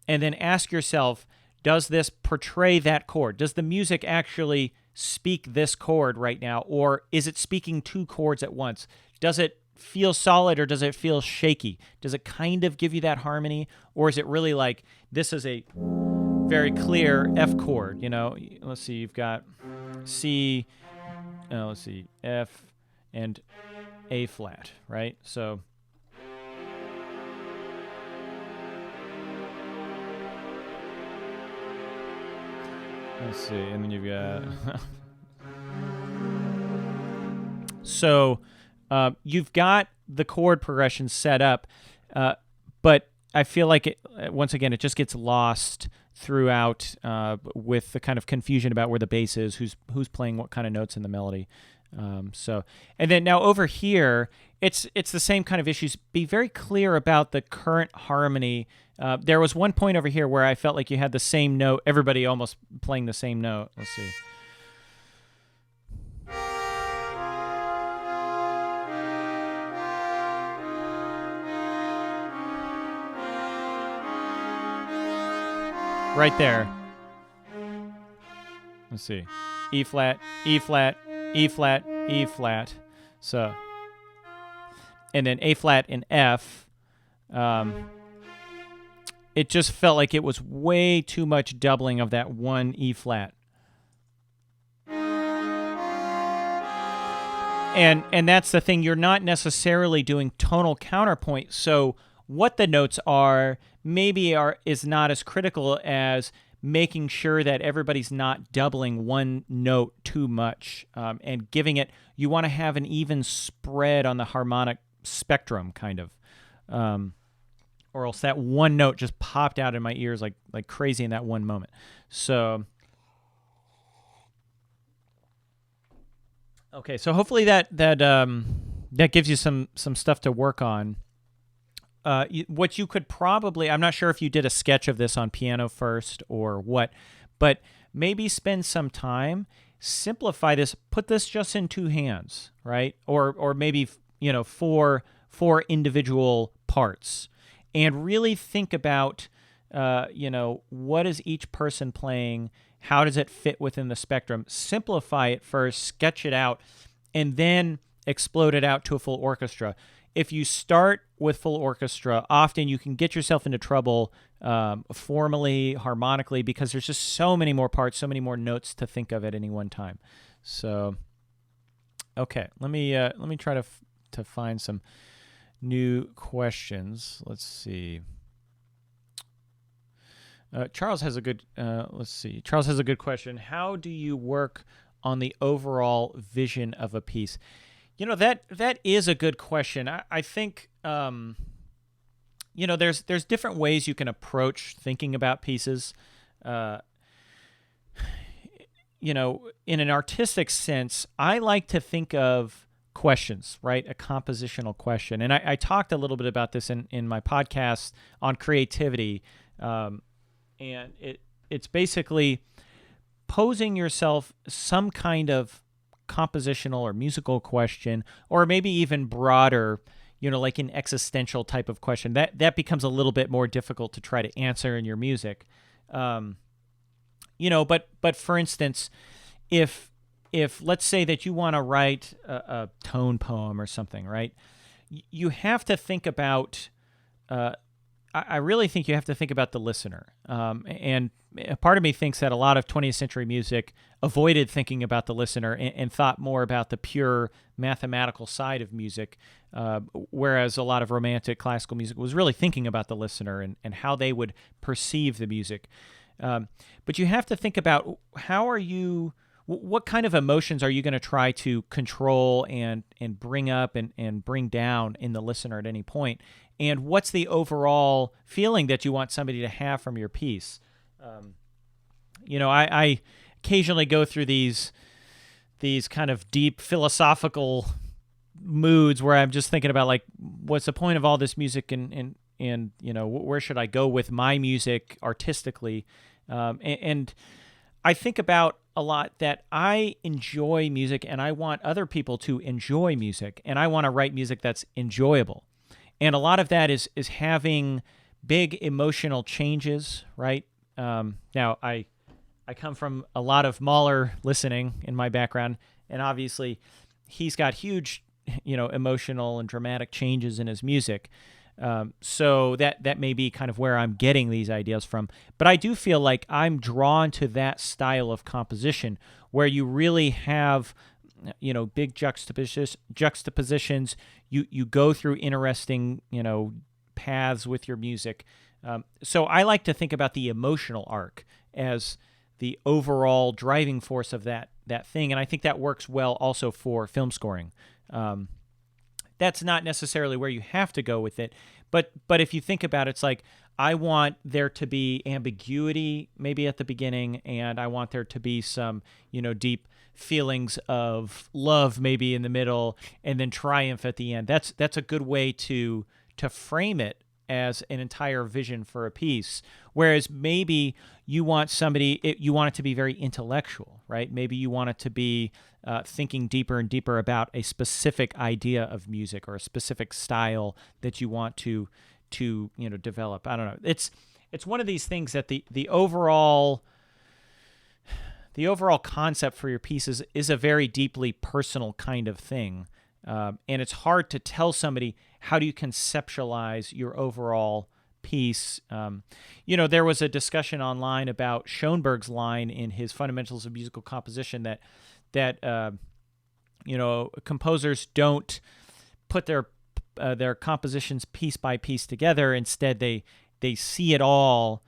And then ask yourself, does this portray that chord? Does the music actually speak this chord right now? Or is it speaking two chords at once? Does it feel solid or does it feel shaky? Does it kind of give you that harmony? Or is it really like, this is a very clear F chord? You know, let's see, you've got C, let's see, F and A flat, right? So let's see, and then you've got so you've got the chord progression set up, but I feel like once again it just gets lost throughout with the kind of confusion about where the bass is, who's playing what kind of notes in the melody. So, and then now over here, it's the same kind of issues. Be very clear about the current harmony. There was one point over here where I felt like you had the same note, everybody almost playing the same note. Let's see. Right there. Let's see. E flat, E flat, E flat, E flat. So, and then A flat and F. It just felt like it was way too much doubling of that one E flat. And that's the thing. You're not necessarily doing tonal counterpoint. So what the notes are maybe is not as critical as making sure that everybody's not doubling one note too much, and giving it, you want to have an even spread on the harmonic spectrum, kind of, or else that one note just popped out in my ears like crazy in that one moment. So, okay, so hopefully that gives you some stuff to work on. What you could probably, I'm not sure if you did a sketch of this on piano first or what, but maybe spend some time, simplify this, put this just in two hands, right? Or maybe, four individual parts, and really think about, what is each person playing? How does it fit within the spectrum? Simplify it first, sketch it out, and then explode it out to a full orchestra. If you start with full orchestra, often you can get yourself into trouble formally, harmonically, because there's just so many more parts, so many more notes to think of at any one time. So, okay, let me try to find some new questions. Let's see. Charles has a good. Let's see. Charles has a good question. How do you work on the overall vision of a piece? That is a good question. I think, there's different ways you can approach thinking about pieces. In an artistic sense, I like to think of questions, right? A compositional question. And I talked a little bit about this in my podcast on creativity. And it's basically posing yourself some kind of compositional or musical question, or maybe even broader, like an existential type of question. That becomes a little bit more difficult to try to answer in your music. But for instance, if let's say that you want to write a tone poem or something, right? You have to think about, I really think you have to think about the listener. And a part of me thinks that a lot of 20th century music avoided thinking about the listener and thought more about the pure mathematical side of music, whereas a lot of romantic classical music was really thinking about the listener and how they would perceive the music. But you have to think about, what kind of emotions are you going to try to control and bring up and bring down in the listener at any point? And what's the overall feeling that you want somebody to have from your piece? I occasionally go through these kind of deep philosophical moods where I'm just thinking about, like, what's the point of all this music, and where should I go with my music artistically? And I think about a lot that I enjoy music and I want other people to enjoy music, and I want to write music that's enjoyable. And a lot of that is having big emotional changes, right? Now, I come from a lot of Mahler listening in my background, and obviously he's got huge, emotional and dramatic changes in his music. So that may be kind of where I'm getting these ideas from. But I do feel like I'm drawn to that style of composition where you really have, big juxtapositions. You go through interesting, paths with your music. So I like to think about the emotional arc as the overall driving force of that thing, and I think that works well also for film scoring. That's not necessarily where you have to go with it, but if you think about it, it's like, I want there to be ambiguity maybe at the beginning, and I want there to be some, deep feelings of love maybe in the middle, and then triumph at the end. That's a good way to frame it as an entire vision for a piece. Whereas maybe you want it to be very intellectual, right? Maybe you want it to be thinking deeper and deeper about a specific idea of music or a specific style that you want to develop. I don't know. It's one of these things that the overall concept for your piece is a very deeply personal kind of thing. And it's hard to tell somebody, how do you conceptualize your overall piece? There was a discussion online about Schoenberg's line in his Fundamentals of Musical Composition that composers don't put their compositions piece by piece together. Instead, they see it all,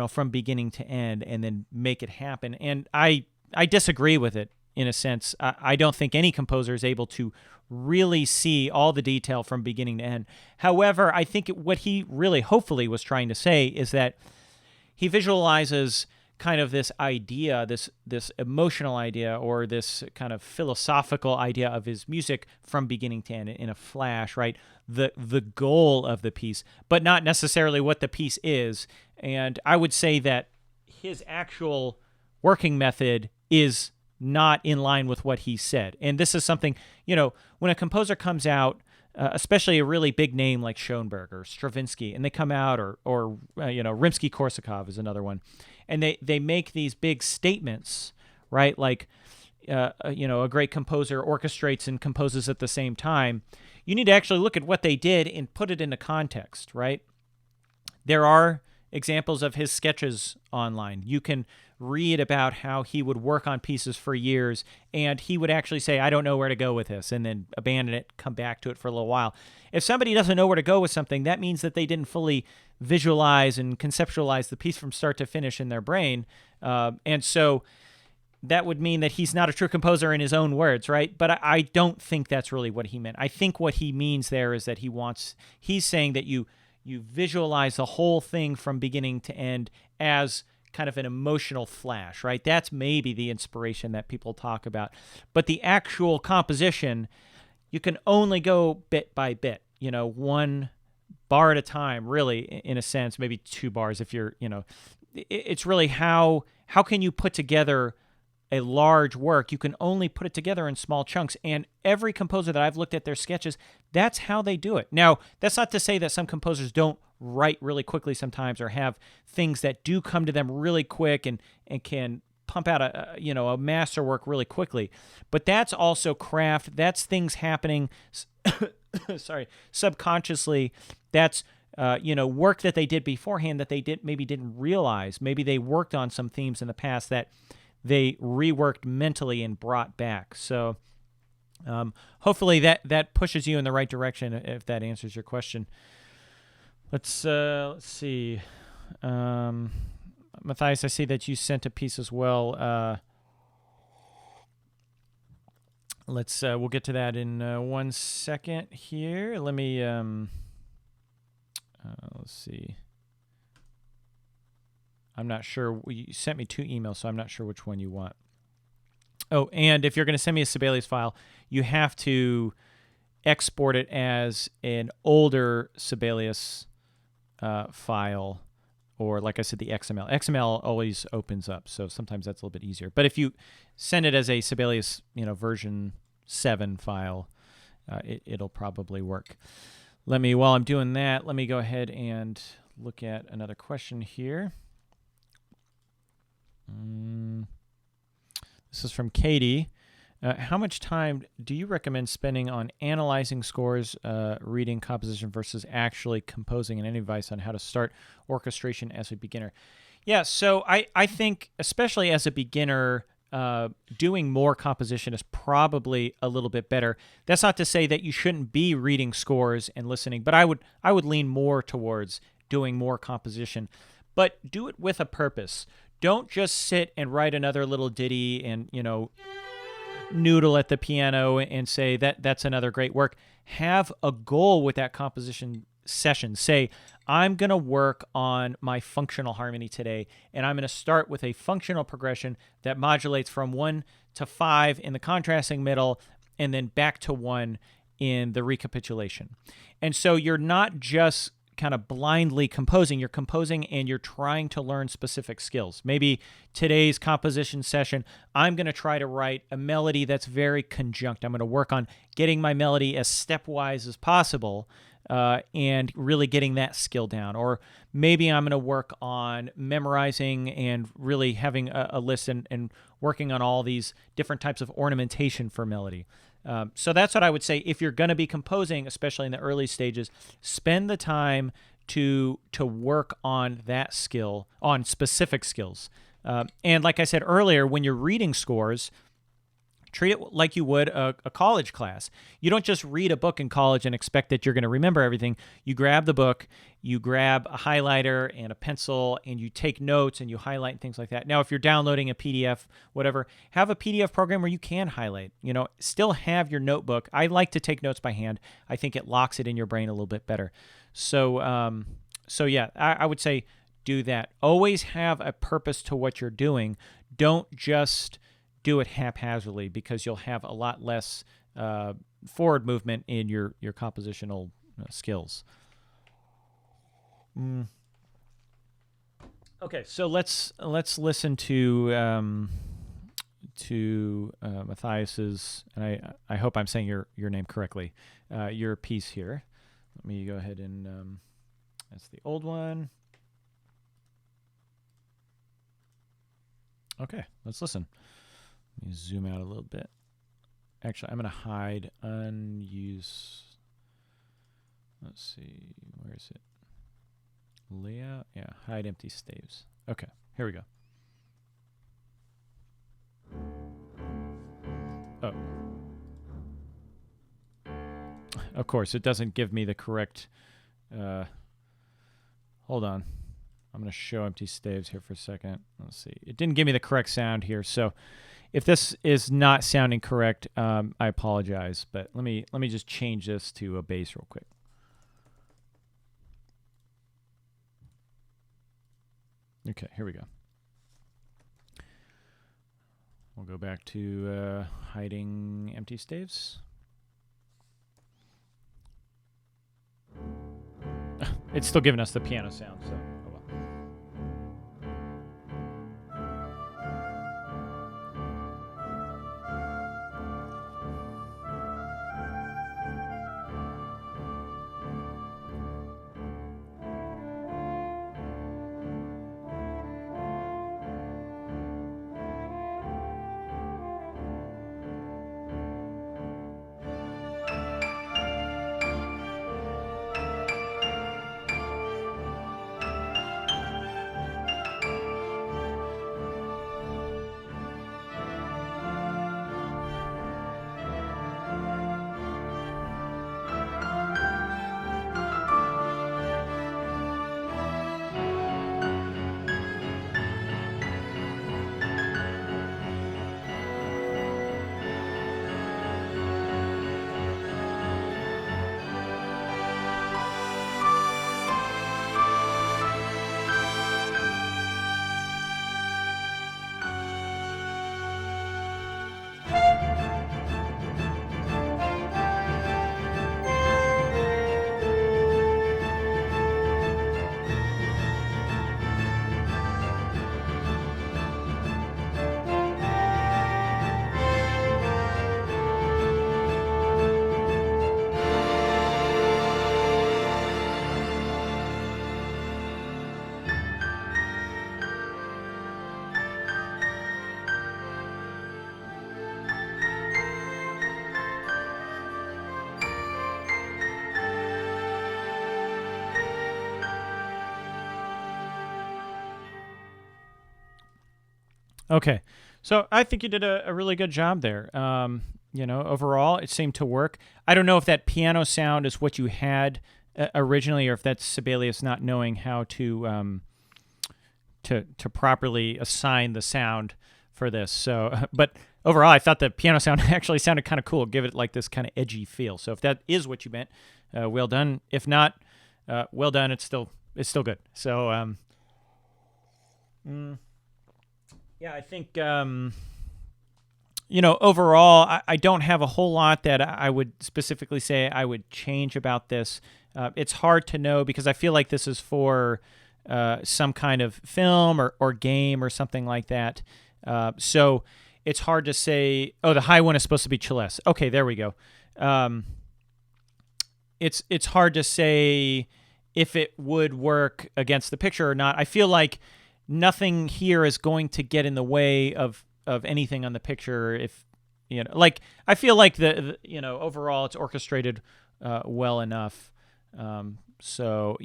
from beginning to end, and then make it happen. And I disagree with it in a sense. I don't think any composer is able to really see all the detail from beginning to end. However, I think what he really hopefully was trying to say is that he visualizes kind of this idea, this emotional idea, or this kind of philosophical idea of his music from beginning to end in a flash, right? The goal of the piece, but not necessarily what the piece is. And I would say that his actual working method is not in line with what he said. And this is something, when a composer comes out, especially a really big name like Schoenberg or Stravinsky, and they come out, or Rimsky-Korsakov is another one, and they make these big statements, right? Like, a great composer orchestrates and composes at the same time. You need to actually look at what they did and put it into context, right? There are examples of his sketches online. You can read about how he would work on pieces for years, and he would actually say, I don't know where to go with this, and then abandon it, come back to it for a little while. If somebody doesn't know where to go with something, that means that they didn't fully visualize and conceptualize the piece from start to finish in their brain. And so that would mean that he's not a true composer in his own words, right? But I don't think that's really what he meant. I think what he means there is that he's saying that you visualize the whole thing from beginning to end as kind of an emotional flash, right? That's maybe the inspiration that people talk about. But the actual composition, you can only go bit by bit, one bar at a time, really, in a sense, maybe 2 bars if you're, it's really how can you put together a large work? You can only put it together in small chunks. And every composer that I've looked at their sketches, that's how they do it. Now, that's not to say that some composers don't write really quickly sometimes, or have things that do come to them really quick and can pump out a masterwork really quickly. But that's also craft. That's things happening, subconsciously. That's work that they did beforehand that they didn't realize. Maybe they worked on some themes in the past that they reworked mentally and brought back. So hopefully that pushes you in the right direction, if that answers your question. Let's see. Matthias, I see that you sent a piece as well. we'll get to that in 1 second here. Let me, let's see. I'm not sure. You sent me 2 emails, so I'm not sure which one you want. Oh, and if you're going to send me a Sibelius file, you have to export it as an older Sibelius file, or like I said, the XML. XML always opens up, so sometimes that's a little bit easier. But if you send it as a Sibelius, version 7 file, it'll probably work. While I'm doing that, let me go ahead and look at another question here. This is from Katie. How much time do you recommend spending on analyzing scores, reading composition versus actually composing, and any advice on how to start orchestration as a beginner? Yeah, so I think, especially as a beginner, doing more composition is probably a little bit better. That's not to say that you shouldn't be reading scores and listening, but I would lean more towards doing more composition, but do it with a purpose. Don't just sit and write another little ditty and, noodle at the piano and say that's another great work. Have a goal with that composition session. Say, I'm going to work on my functional harmony today, and I'm going to start with a functional progression that modulates from 1 to 5 in the contrasting middle and then back to 1 in the recapitulation. And so you're not just kind of blindly composing. You're composing and you're trying to learn specific skills. Maybe today's composition session, I'm going to try to write a melody that's very conjunct. I'm going to work on getting my melody as stepwise as possible and really getting that skill down. Or maybe I'm going to work on memorizing and really having a list and working on all these different types of ornamentation for melody. So that's what I would say. If you're going to be composing, especially in the early stages, spend the time to work on that skill, on specific skills. And like I said earlier, when you're reading scores, treat it like you would a college class. You don't just read a book in college and expect that you're going to remember everything. You grab the book, you grab a highlighter and a pencil, and you take notes and you highlight and things like that. Now, if you're downloading a PDF, whatever, have a PDF program where you can highlight. Still have your notebook. I like to take notes by hand. I think it locks it in your brain a little bit better. So yeah, I would say do that. Always have a purpose to what you're doing. Don't just do it haphazardly, because you'll have a lot less forward movement in your compositional skills. Okay, so let's listen to Matias's, and I hope I'm saying your name correctly. Your piece here. Let me go ahead and that's the old one. Okay, let's listen. Let me zoom out a little bit. Actually, I'm going to hide unused. Let's see, where is it? Layout? Yeah, hide empty staves. Okay, here we go. Oh. Of course, it doesn't give me the correct... hold on. I'm going to show empty staves here for a second. Let's see. It didn't give me the correct sound here, so... If this is not sounding correct, I apologize, but let me just change this to a bass real quick. Okay, here we go. We'll go back to hiding empty staves. It's still giving us the piano sound, so oh well. Okay. So I think you did a really good job there. Overall, it seemed to work. I don't know if that piano sound is what you had originally, or if that's Sibelius not knowing how to properly assign the sound for this. So, but overall, I thought the piano sound actually sounded kind of cool. Give it like this kind of edgy feel. So if that is what you meant, well done. If not, well done. It's still good. So, yeah, I think overall, I don't have a whole lot that I would specifically say I would change about this. It's hard to know because I feel like this is for some kind of film or game or something like that. So it's hard to say, oh, the high one is supposed to be celeste. Okay, there we go. It's hard to say if it would work against the picture or not. I feel like nothing here is going to get in the way of anything on the picture. If like I feel like the overall it's orchestrated well enough. So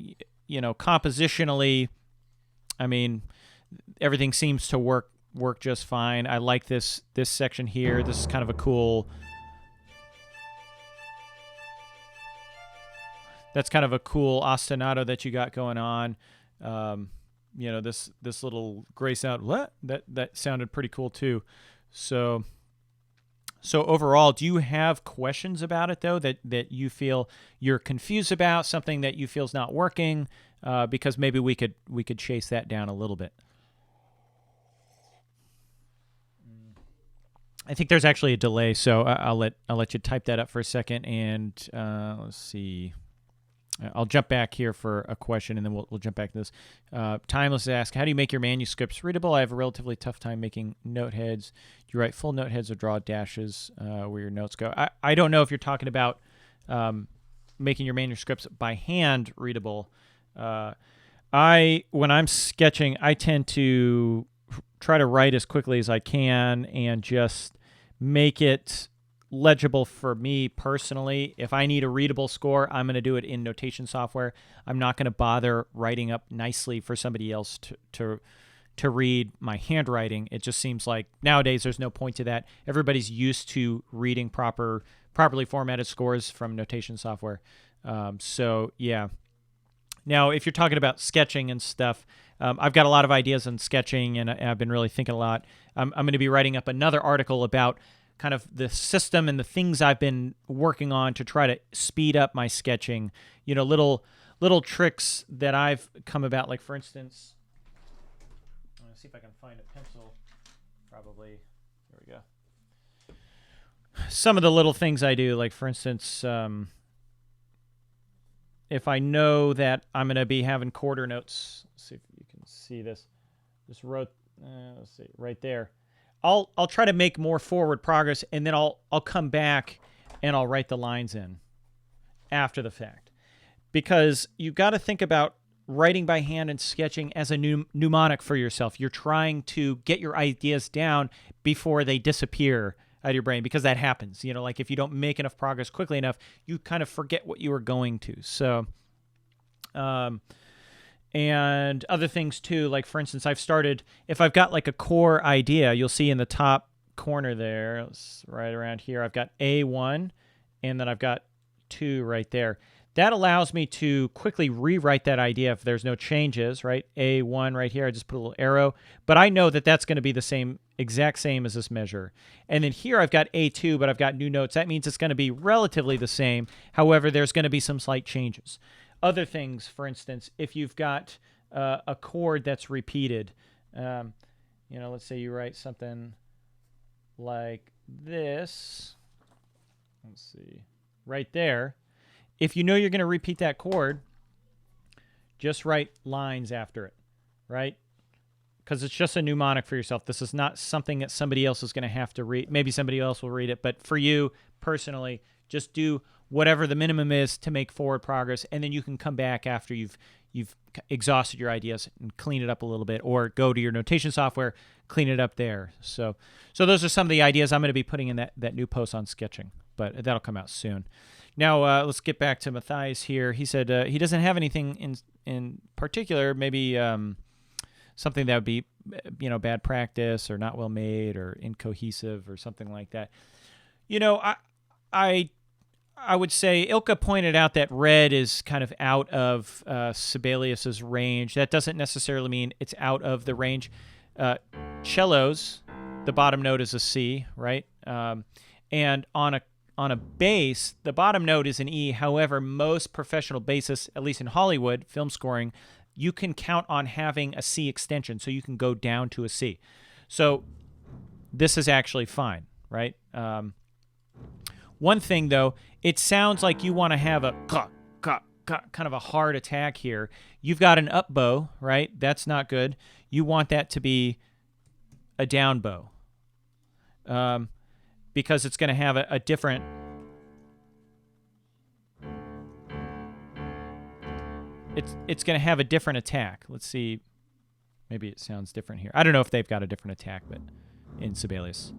compositionally, I mean, everything seems to work just fine. I like this section here. This is kind of a cool. That's kind of a cool ostinato that you got going on. This little gray sound. What? That sounded pretty cool too. So overall, do you have questions about it though that you feel you're confused about, something that you feel is not working? Because maybe we could chase that down a little bit. I think there's actually a delay, so I'll let you type that up for a second, and let's see. I'll jump back here for a question, and then we'll jump back to this. Timeless asks, how do you make your manuscripts readable? I have a relatively tough time making note heads. Do you write full note heads or draw dashes where your notes go? I don't know if you're talking about making your manuscripts by hand readable. When I'm sketching, I tend to try to write as quickly as I can and just make it legible for me personally. If I need a readable score, I'm going to do it in notation software. I'm not going to bother writing up nicely for somebody else to read my handwriting. It just seems like nowadays there's no point to that. Everybody's used to reading properly formatted scores from notation software. So yeah. Now, if you're talking about sketching and stuff, I've got a lot of ideas on sketching, and I've been really thinking a lot. I'm going to be writing up another article about kind of the system and the things I've been working on to try to speed up my sketching. Little tricks that I've come about. Like, for instance, I'm going to see if I can find a pencil. Probably. There we go. Some of the little things I do, like, for instance, if I know that I'm going to be having quarter notes, let's see if you can see this. Just wrote, let's see, right there. I'll try to make more forward progress, and then I'll come back and I'll write the lines in after the fact, because you've got to think about writing by hand and sketching as a mnemonic for yourself. You're trying to get your ideas down before they disappear out of your brain, because that happens. Like if you don't make enough progress quickly enough, you kind of forget what you were going to. So, and other things too, like for instance, if I've got like a core idea, you'll see in the top corner there, right around here, I've got A1, and then I've got 2 right there. That allows me to quickly rewrite that idea if there's no changes, right? A1 right here, I just put a little arrow, but I know that that's going to be the exact same as this measure. And then here I've got A2, but I've got new notes. That means it's going to be relatively the same. However, there's going to be some slight changes. Other things, for instance, if you've got a chord that's repeated, let's say you write something like this. Let's see, right there. If you know you're going to repeat that chord, just write lines after it, right? Because it's just a mnemonic for yourself. This is not something that somebody else is going to have to read. Maybe somebody else will read it, but for you personally, just do whatever the minimum is to make forward progress, and then you can come back after you've exhausted your ideas and clean it up a little bit, or go to your notation software, clean it up there. So those are some of the ideas I'm going to be putting in that new post on sketching, but that'll come out soon. Now, let's get back to Matias here. He said he doesn't have anything in particular, maybe something that would be bad practice or not well made or incohesive or something like that. I would say Ilka pointed out that red is kind of out of Sibelius's range. That doesn't necessarily mean it's out of the range. Cellos, the bottom note is a C, right? And on a bass, the bottom note is an E. However, most professional bassists, at least in Hollywood film scoring, you can count on having a C extension, so you can go down to a C. So this is actually fine, right? One thing, though, it sounds like you want to have a kind of a hard attack here. You've got an up bow, right? That's not good. You want that to be a down bow, because it's going to have a different... It's going to have a different attack. Let's see. Maybe it sounds different here. I don't know if they've got a different attack, but in Sibelius...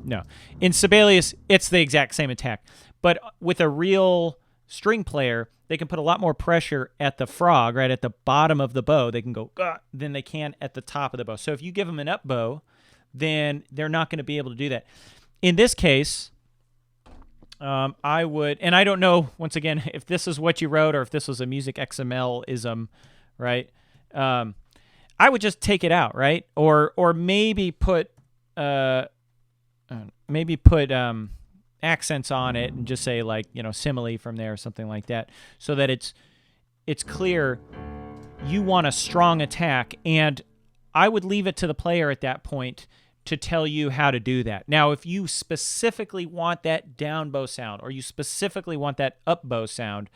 No. In Sibelius, it's the exact same attack. But with a real string player, they can put a lot more pressure at the frog, right, at the bottom of the bow. They can go than they can at the top of the bow. So if you give them an up bow, then they're not going to be able to do that. In this case, I would, and I don't know, once again, if this is what you wrote or if this was a Music XML-ism, right? I would just take it out, right? Or maybe put... accents on it and just say simile from there or something like that, so that it's clear you want a strong attack. And I would leave it to the player at that point to tell you how to do that. Now, if you specifically want that down bow sound or you specifically want that up bow sound,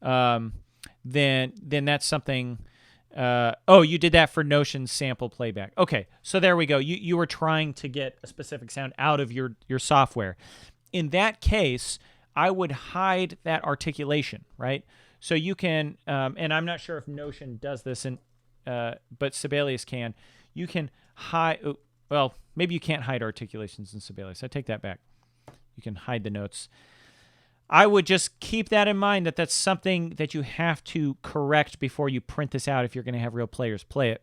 then that's something. You did that for Notion sample playback. Okay, so there we go. You were trying to get a specific sound out of your software. In that case, I would hide that articulation, right? So you can, and I'm not sure if Notion does this, but Sibelius can. You can hide, well, maybe you can't hide articulations in Sibelius. I take that back. You can hide the notes. I would just keep that in mind, that that's something that you have to correct before you print this out if you're going to have real players play it.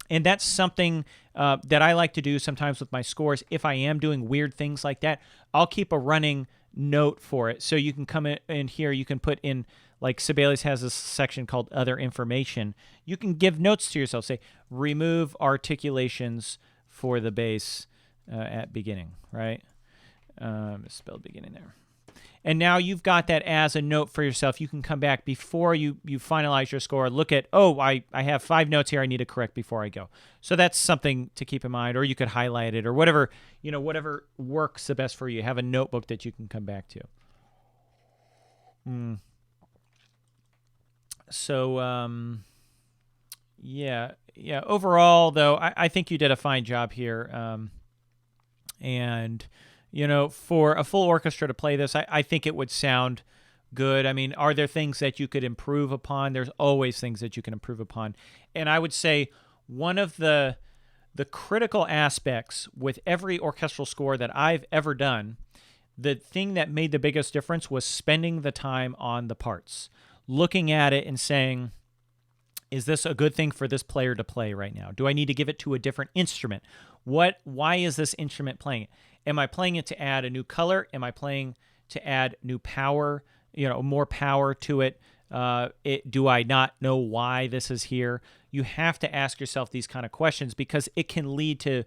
And that's something that I like to do sometimes with my scores. If I am doing weird things like that, I'll keep a running note for it. So you can come in here, you can put in, like Sibelius has a section called Other Information. You can give notes to yourself. Say, remove articulations for the bass at beginning, right? Spelled beginning there. And now you've got that as a note for yourself. You can come back before you finalize your score, look at, I have 5 notes here I need to correct before I go. So that's something to keep in mind, or you could highlight it or whatever, whatever works the best for you. Have a notebook that you can come back to. So, yeah. Overall, though, I think you did a fine job here. And... for a full orchestra to play this, I think it would sound good. I mean, are there things that you could improve upon? There's always things that you can improve upon. And I would say one of the critical aspects with every orchestral score that I've ever done, the thing that made the biggest difference was spending the time on the parts, looking at it and saying, is this a good thing for this player to play right now? Do I need to give it to a different instrument? Why is this instrument playing it? Am I playing it to add a new color? Am I playing to add new power, more power to it? Do I not know why this is here? You have to ask yourself these kind of questions, because it can lead to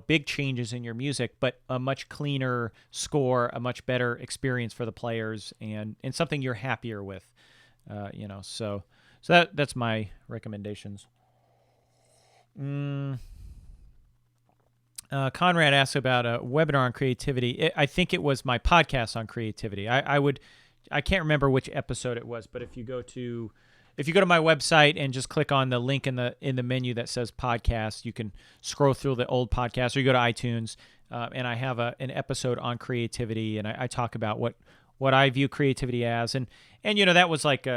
big changes in your music, but a much cleaner score, a much better experience for the players, and something you're happier with. So that's my recommendations. Conrad asked about a webinar on creativity. I think it was my podcast on creativity. I can't remember which episode it was, but if you go to my website and just click on the link in the menu that says podcast, you can scroll through the old podcast, or you go to iTunes, and I have an episode on creativity, and I talk about what I view creativity as, and that was like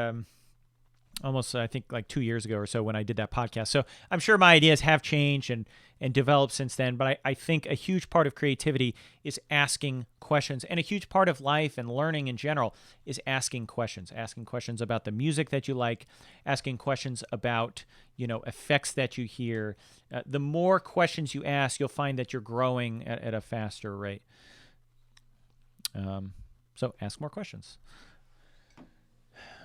almost, I think, like 2 years ago or so when I did that podcast. So I'm sure my ideas have changed and developed since then. But I think a huge part of creativity is asking questions. And a huge part of life and learning in general is asking questions about the music that you like, asking questions about, effects that you hear. The more questions you ask, you'll find that you're growing at a faster rate. So ask more questions.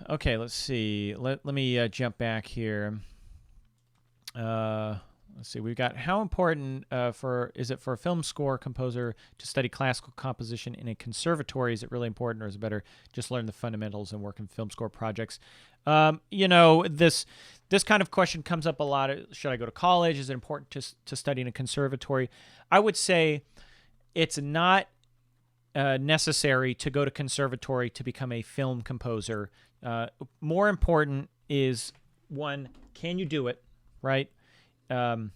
Okay, let's see. Let me jump back here. Let's see. We've got how important is it for a film score composer to study classical composition in a conservatory? Is it really important, or is it better just learn the fundamentals and work in film score projects? This kind of question comes up a lot. Should I go to college? Is it important to study in a conservatory? I would say it's not necessary to go to conservatory to become a film composer. More important is, one, can you do it, right? Do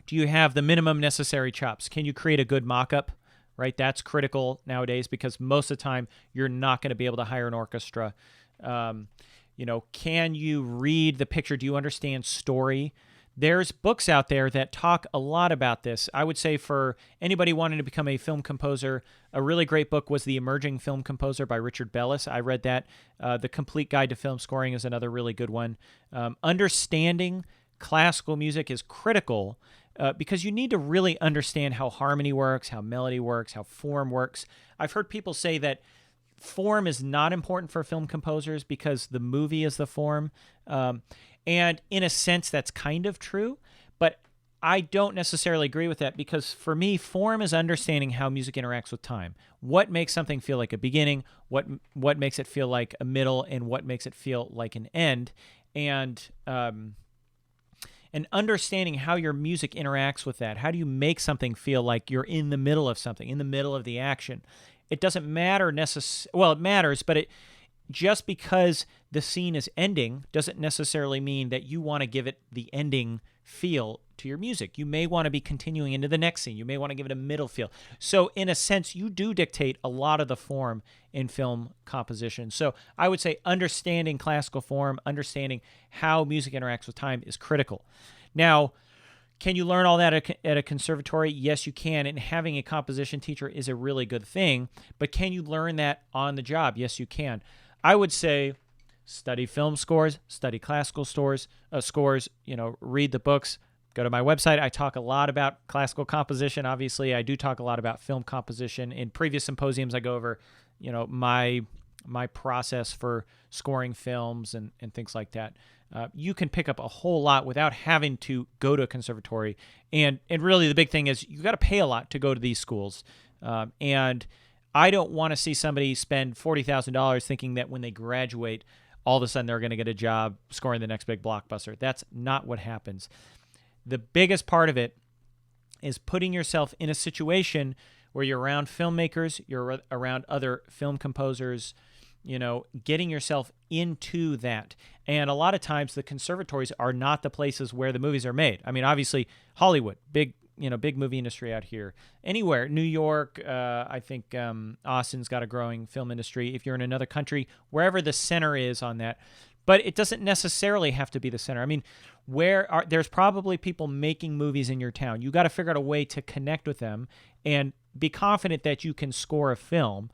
you have the minimum necessary chops? Can you create a good mock-up, right? That's critical nowadays because most of the time you're not going to be able to hire an orchestra. Can you read the picture? Do you understand story? There's books out there that talk a lot about this. I would say for anybody wanting to become a film composer, a really great book was The Emerging Film Composer by Richard Bellis. I read that. The Complete Guide to Film Scoring is another really good one. Understanding classical music is critical because you need to really understand how harmony works, how melody works, how form works. I've heard people say that form is not important for film composers because the movie is the form. And in a sense, that's kind of true, but I don't necessarily agree with that because for me, form is understanding how music interacts with time. What makes something feel like a beginning, what makes it feel like a middle, and what makes it feel like an end. And understanding how your music interacts with that. How do you make something feel like you're in the middle of something, in the middle of the action? It doesn't matter well, it matters, but just because the scene is ending doesn't necessarily mean that you want to give it the ending feel to your music. You may want to be continuing into the next scene. You may want to give it a middle feel. So in a sense, you do dictate a lot of the form in film composition. So I would say understanding classical form, understanding how music interacts with time is critical. Now, can you learn all that at a conservatory? Yes, you can. And having a composition teacher is a really good thing. But can you learn that on the job? Yes, you can. I would say study film scores, study classical scores, read the books, go to my website. I talk a lot about classical composition. Obviously, I do talk a lot about film composition. In previous symposiums, I go over, my process for scoring films and things like that. You can pick up a whole lot without having to go to a conservatory. And really the big thing is you got to pay a lot to go to these schools. And I don't want to see somebody spend $40,000 thinking that when they graduate, all of a sudden they're going to get a job scoring the next big blockbuster. That's not what happens. The biggest part of it is putting yourself in a situation where you're around filmmakers, you're around other film composers, getting yourself into that. And a lot of times the conservatories are not the places where the movies are made. I mean, obviously Hollywood, big movie industry out here. Anywhere, New York, I think Austin's got a growing film industry. If you're in another country, wherever the center is on that. But it doesn't necessarily have to be the center. I mean, there's probably people making movies in your town. You got to figure out a way to connect with them and be confident that you can score a film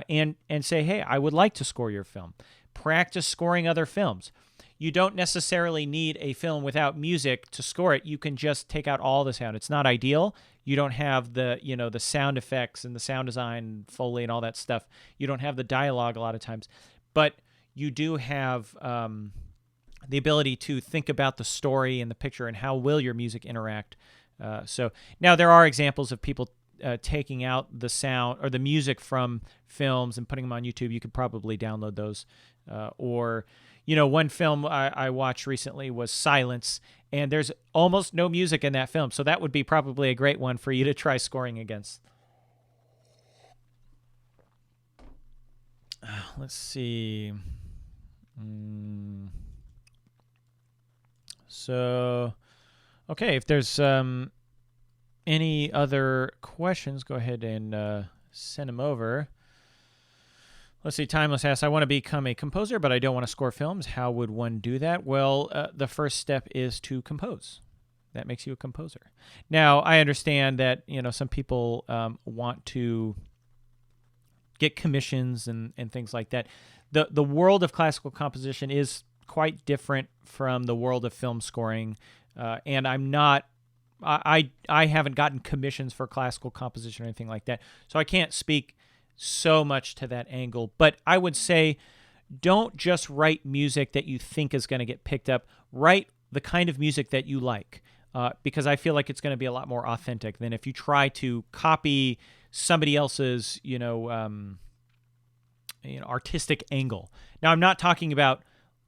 and say, hey, I would like to score your film. Practice scoring other films. You don't necessarily need a film without music to score it. You can just take out all the sound. It's not ideal. You don't have the sound effects and the sound design, Foley and all that stuff. You don't have the dialogue a lot of times. But you do have the ability to think about the story and the picture and how will your music interact. So now there are examples of people taking out the sound or the music from films and putting them on YouTube. You could probably download those. One film I watched recently was Silence, and there's almost no music in that film. So that would be probably a great one for you to try scoring against. Let's see. So, okay, if there's any other questions, go ahead and send them over. Let's see, Timeless asks, I want to become a composer, but I don't want to score films. How would one do that? Well, the first step is to compose. That makes you a composer. Now, I understand that, some people want to get commissions and things like that. The world of classical composition is quite different from the world of film scoring, and I haven't gotten commissions for classical composition or anything like that, so I can't speak so much to that angle. But I would say, don't just write music that you think is going to get picked up. Write the kind of music that you like, because I feel like it's going to be a lot more authentic than if you try to copy somebody else's, artistic angle. Now, I'm not talking about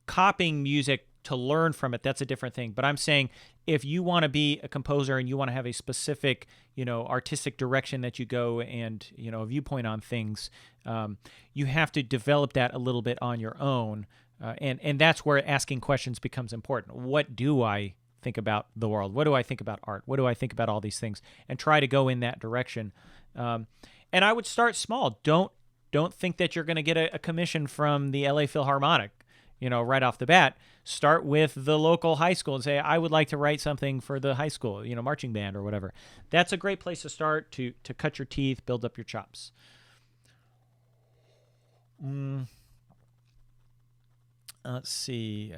copying music to learn from it. That's a different thing. But I'm saying, if you want to be a composer and you want to have a specific, artistic direction that you go and, a viewpoint on things, you have to develop that a little bit on your own. And that's where asking questions becomes important. What do I think about the world? What do I think about art? What do I think about all these things? And try to go in that direction. And I would start small. Don't think that you're going to get a commission from the LA Philharmonic, right off the bat. Start with the local high school and say, I would like to write something for the high school, marching band or whatever. That's a great place to start, to cut your teeth, build up your chops. Let's see.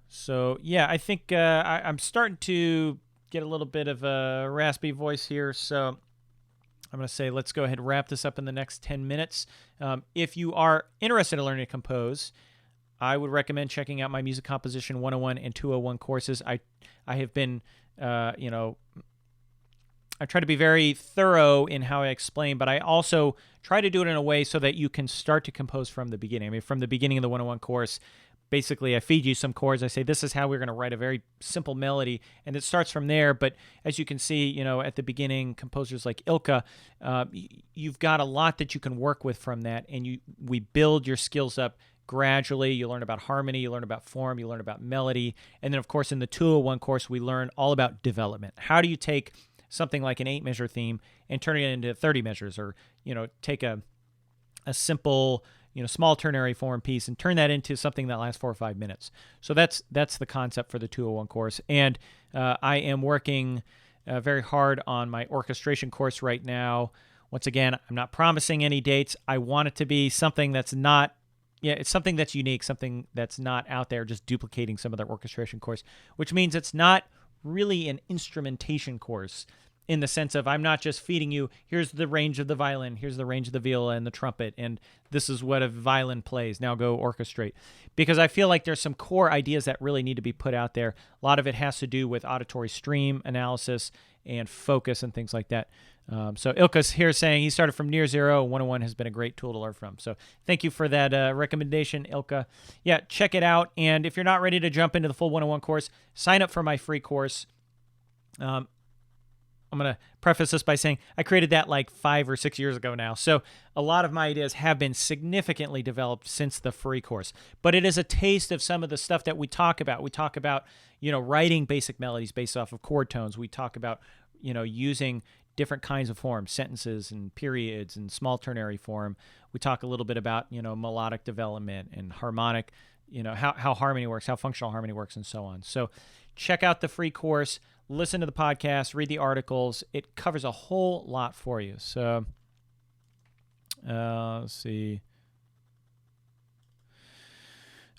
So, yeah, I think I'm starting to get a little bit of a raspy voice here, so I'm going to say let's go ahead and wrap this up in the next 10 minutes. If you are interested in learning to compose, I would recommend checking out my Music Composition 101 and 201 courses. I have been, I try to be very thorough in how I explain, but I also try to do it in a way so that you can start to compose from the beginning. I mean, from the beginning of the 101 course, basically I feed you some chords. I say, this is how we're going to write a very simple melody, and it starts from there. But as you can see, at the beginning, composers like Ilka, you've got a lot that you can work with from that, and we build your skills up gradually. You learn about harmony, you learn about form, you learn about melody. And then, of course, in the 201 course, we learn all about development. How do you take something like an 8-measure theme and turn it into 30 measures, or, take a simple, small ternary form piece and turn that into something that lasts 4 or 5 minutes. So that's the concept for the 201 course. And I am working very hard on my orchestration course right now. Once again, I'm not promising any dates. I want it to be something that's not, it's something that's unique, something that's not out there just duplicating some of their orchestration course, which means it's not really an instrumentation course in the sense of, I'm not just feeding you, here's the range of the violin, here's the range of the viola and the trumpet, and this is what a violin plays, now go orchestrate. Because I feel like there's some core ideas that really need to be put out there. A lot of it has to do with auditory stream analysis and focus and things like that. So Ilka's here saying he started from near zero. 101 has been a great tool to learn from. So thank you for that recommendation, Ilka. Yeah, check it out. And if you're not ready to jump into the full 101 course, sign up for my free course. I'm going to preface this by saying I created that like 5 or 6 years ago now. So a lot of my ideas have been significantly developed since the free course. But it is a taste of some of the stuff that we talk about. We talk about, writing basic melodies based off of chord tones. We talk about, using different kinds of forms, sentences and periods and small ternary form. We talk a little bit about, melodic development and harmonic, how harmony works, how functional harmony works, and so on. So check out the free course, listen to the podcast, read the articles. It covers a whole lot for you. So let's see.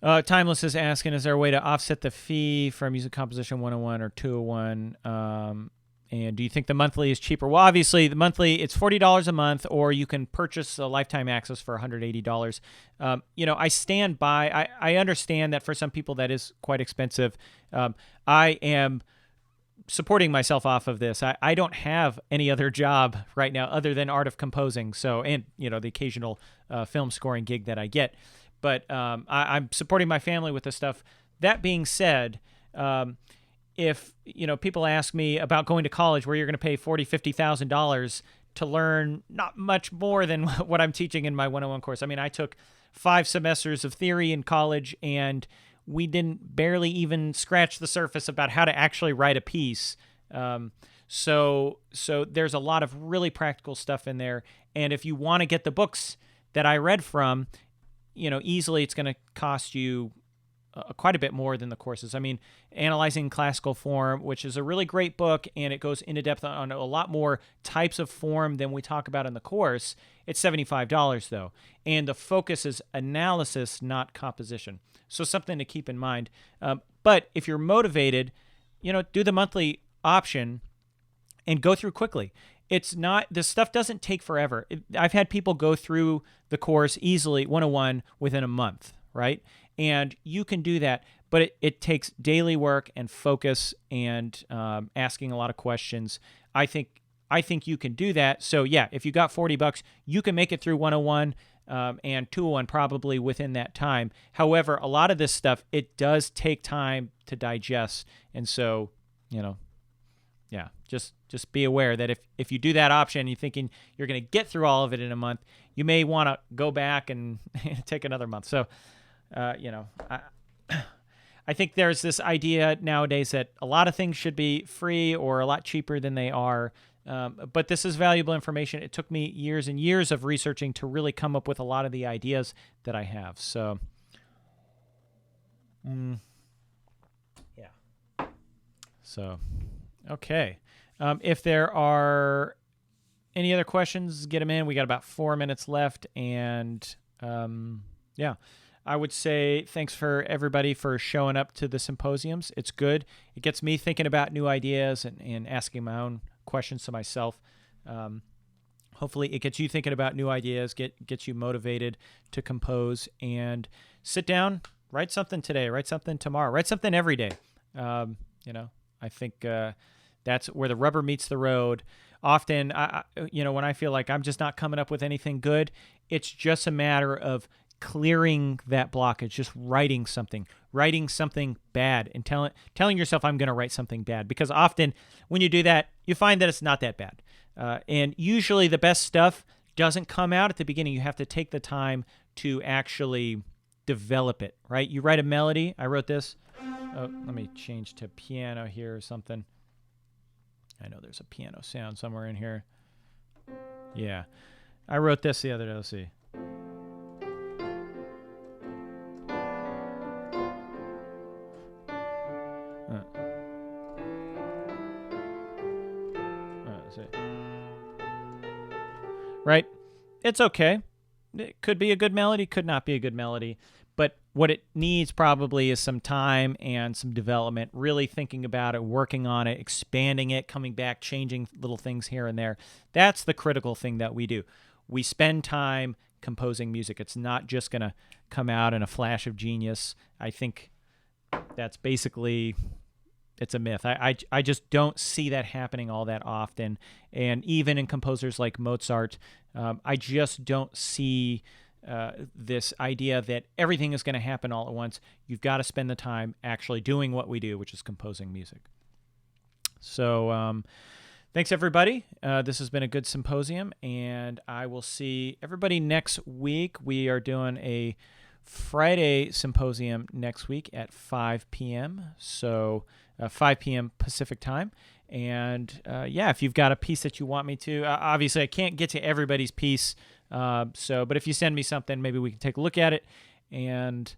Timeless is asking, is there a way to offset the fee from Music Composition 101 or 201? And do you think the monthly is cheaper? Well, obviously, the monthly, it's $40 a month, or you can purchase a lifetime access for $180. I stand by, I understand that for some people that is quite expensive. I am supporting myself off of this. I don't have any other job right now other than art of composing. So, and, the occasional film scoring gig that I get. But I'm supporting my family with this stuff. That being said, if people ask me about going to college where you're going to pay $40,000, $50,000 to learn not much more than what I'm teaching in my 101 course. I mean, I took 5 semesters of theory in college, and we didn't barely even scratch the surface about how to actually write a piece. So there's a lot of really practical stuff in there. And if you want to get the books that I read from, easily it's going to cost you quite a bit more than the courses. I mean, Analyzing Classical Form, which is a really great book, and it goes into depth on a lot more types of form than we talk about in the course. It's $75 though, and the focus is analysis, not composition. So something to keep in mind. But if you're motivated, do the monthly option and go through quickly. This stuff doesn't take forever. I've had people go through the course easily, 101, within a month, right? And you can do that, but it takes daily work and focus and asking a lot of questions. I think you can do that. So yeah, if you got $40, you can make it through 101 and 201 probably within that time. However, a lot of this stuff, it does take time to digest. And so, yeah, just be aware that if you do that option, you're thinking you're going to get through all of it in a month, you may want to go back and take another month. So, I think there's this idea nowadays that a lot of things should be free or a lot cheaper than they are. But this is valuable information. It took me years and years of researching to really come up with a lot of the ideas that I have. So, yeah. So, okay. If there are any other questions, get them in. We got about 4 minutes left. And yeah, I would say thanks for everybody for showing up to the symposiums. It's good. It gets me thinking about new ideas and asking my own questions to myself. Hopefully it gets you thinking about new ideas, gets you motivated to compose, and sit down, write something today, write something tomorrow, write something every day. I think that's where the rubber meets the road. Often, when I feel like I'm just not coming up with anything good, it's just a matter of clearing that blockage, just writing something bad, and telling yourself I'm going to write something bad. Because often when you do that, you find that it's not that bad. And usually the best stuff doesn't come out at the beginning. You have to take the time to actually develop it, right? You write a melody. I wrote this. Oh, let me change to piano here or something. I know there's a piano sound somewhere in here. Yeah. I wrote this the other day. Let's see. Right? It's okay. It could be a good melody, could not be a good melody. But what it needs probably is some time and some development, really thinking about it, working on it, expanding it, coming back, changing little things here and there. That's the critical thing that we do. We spend time composing music. It's not just going to come out in a flash of genius. I think that's basically... it's a myth. I just don't see that happening all that often. And even in composers like Mozart, I just don't see this idea that everything is going to happen all at once. You've got to spend the time actually doing what we do, which is composing music. So thanks, everybody. This has been a good symposium, and I will see everybody next week. We are doing a Friday symposium next week at 5 p.m. So 5 p.m. Pacific time. And yeah, if you've got a piece that you want me to, obviously I can't get to everybody's piece. But if you send me something, maybe we can take a look at it, and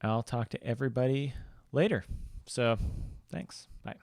I'll talk to everybody later. So thanks. Bye.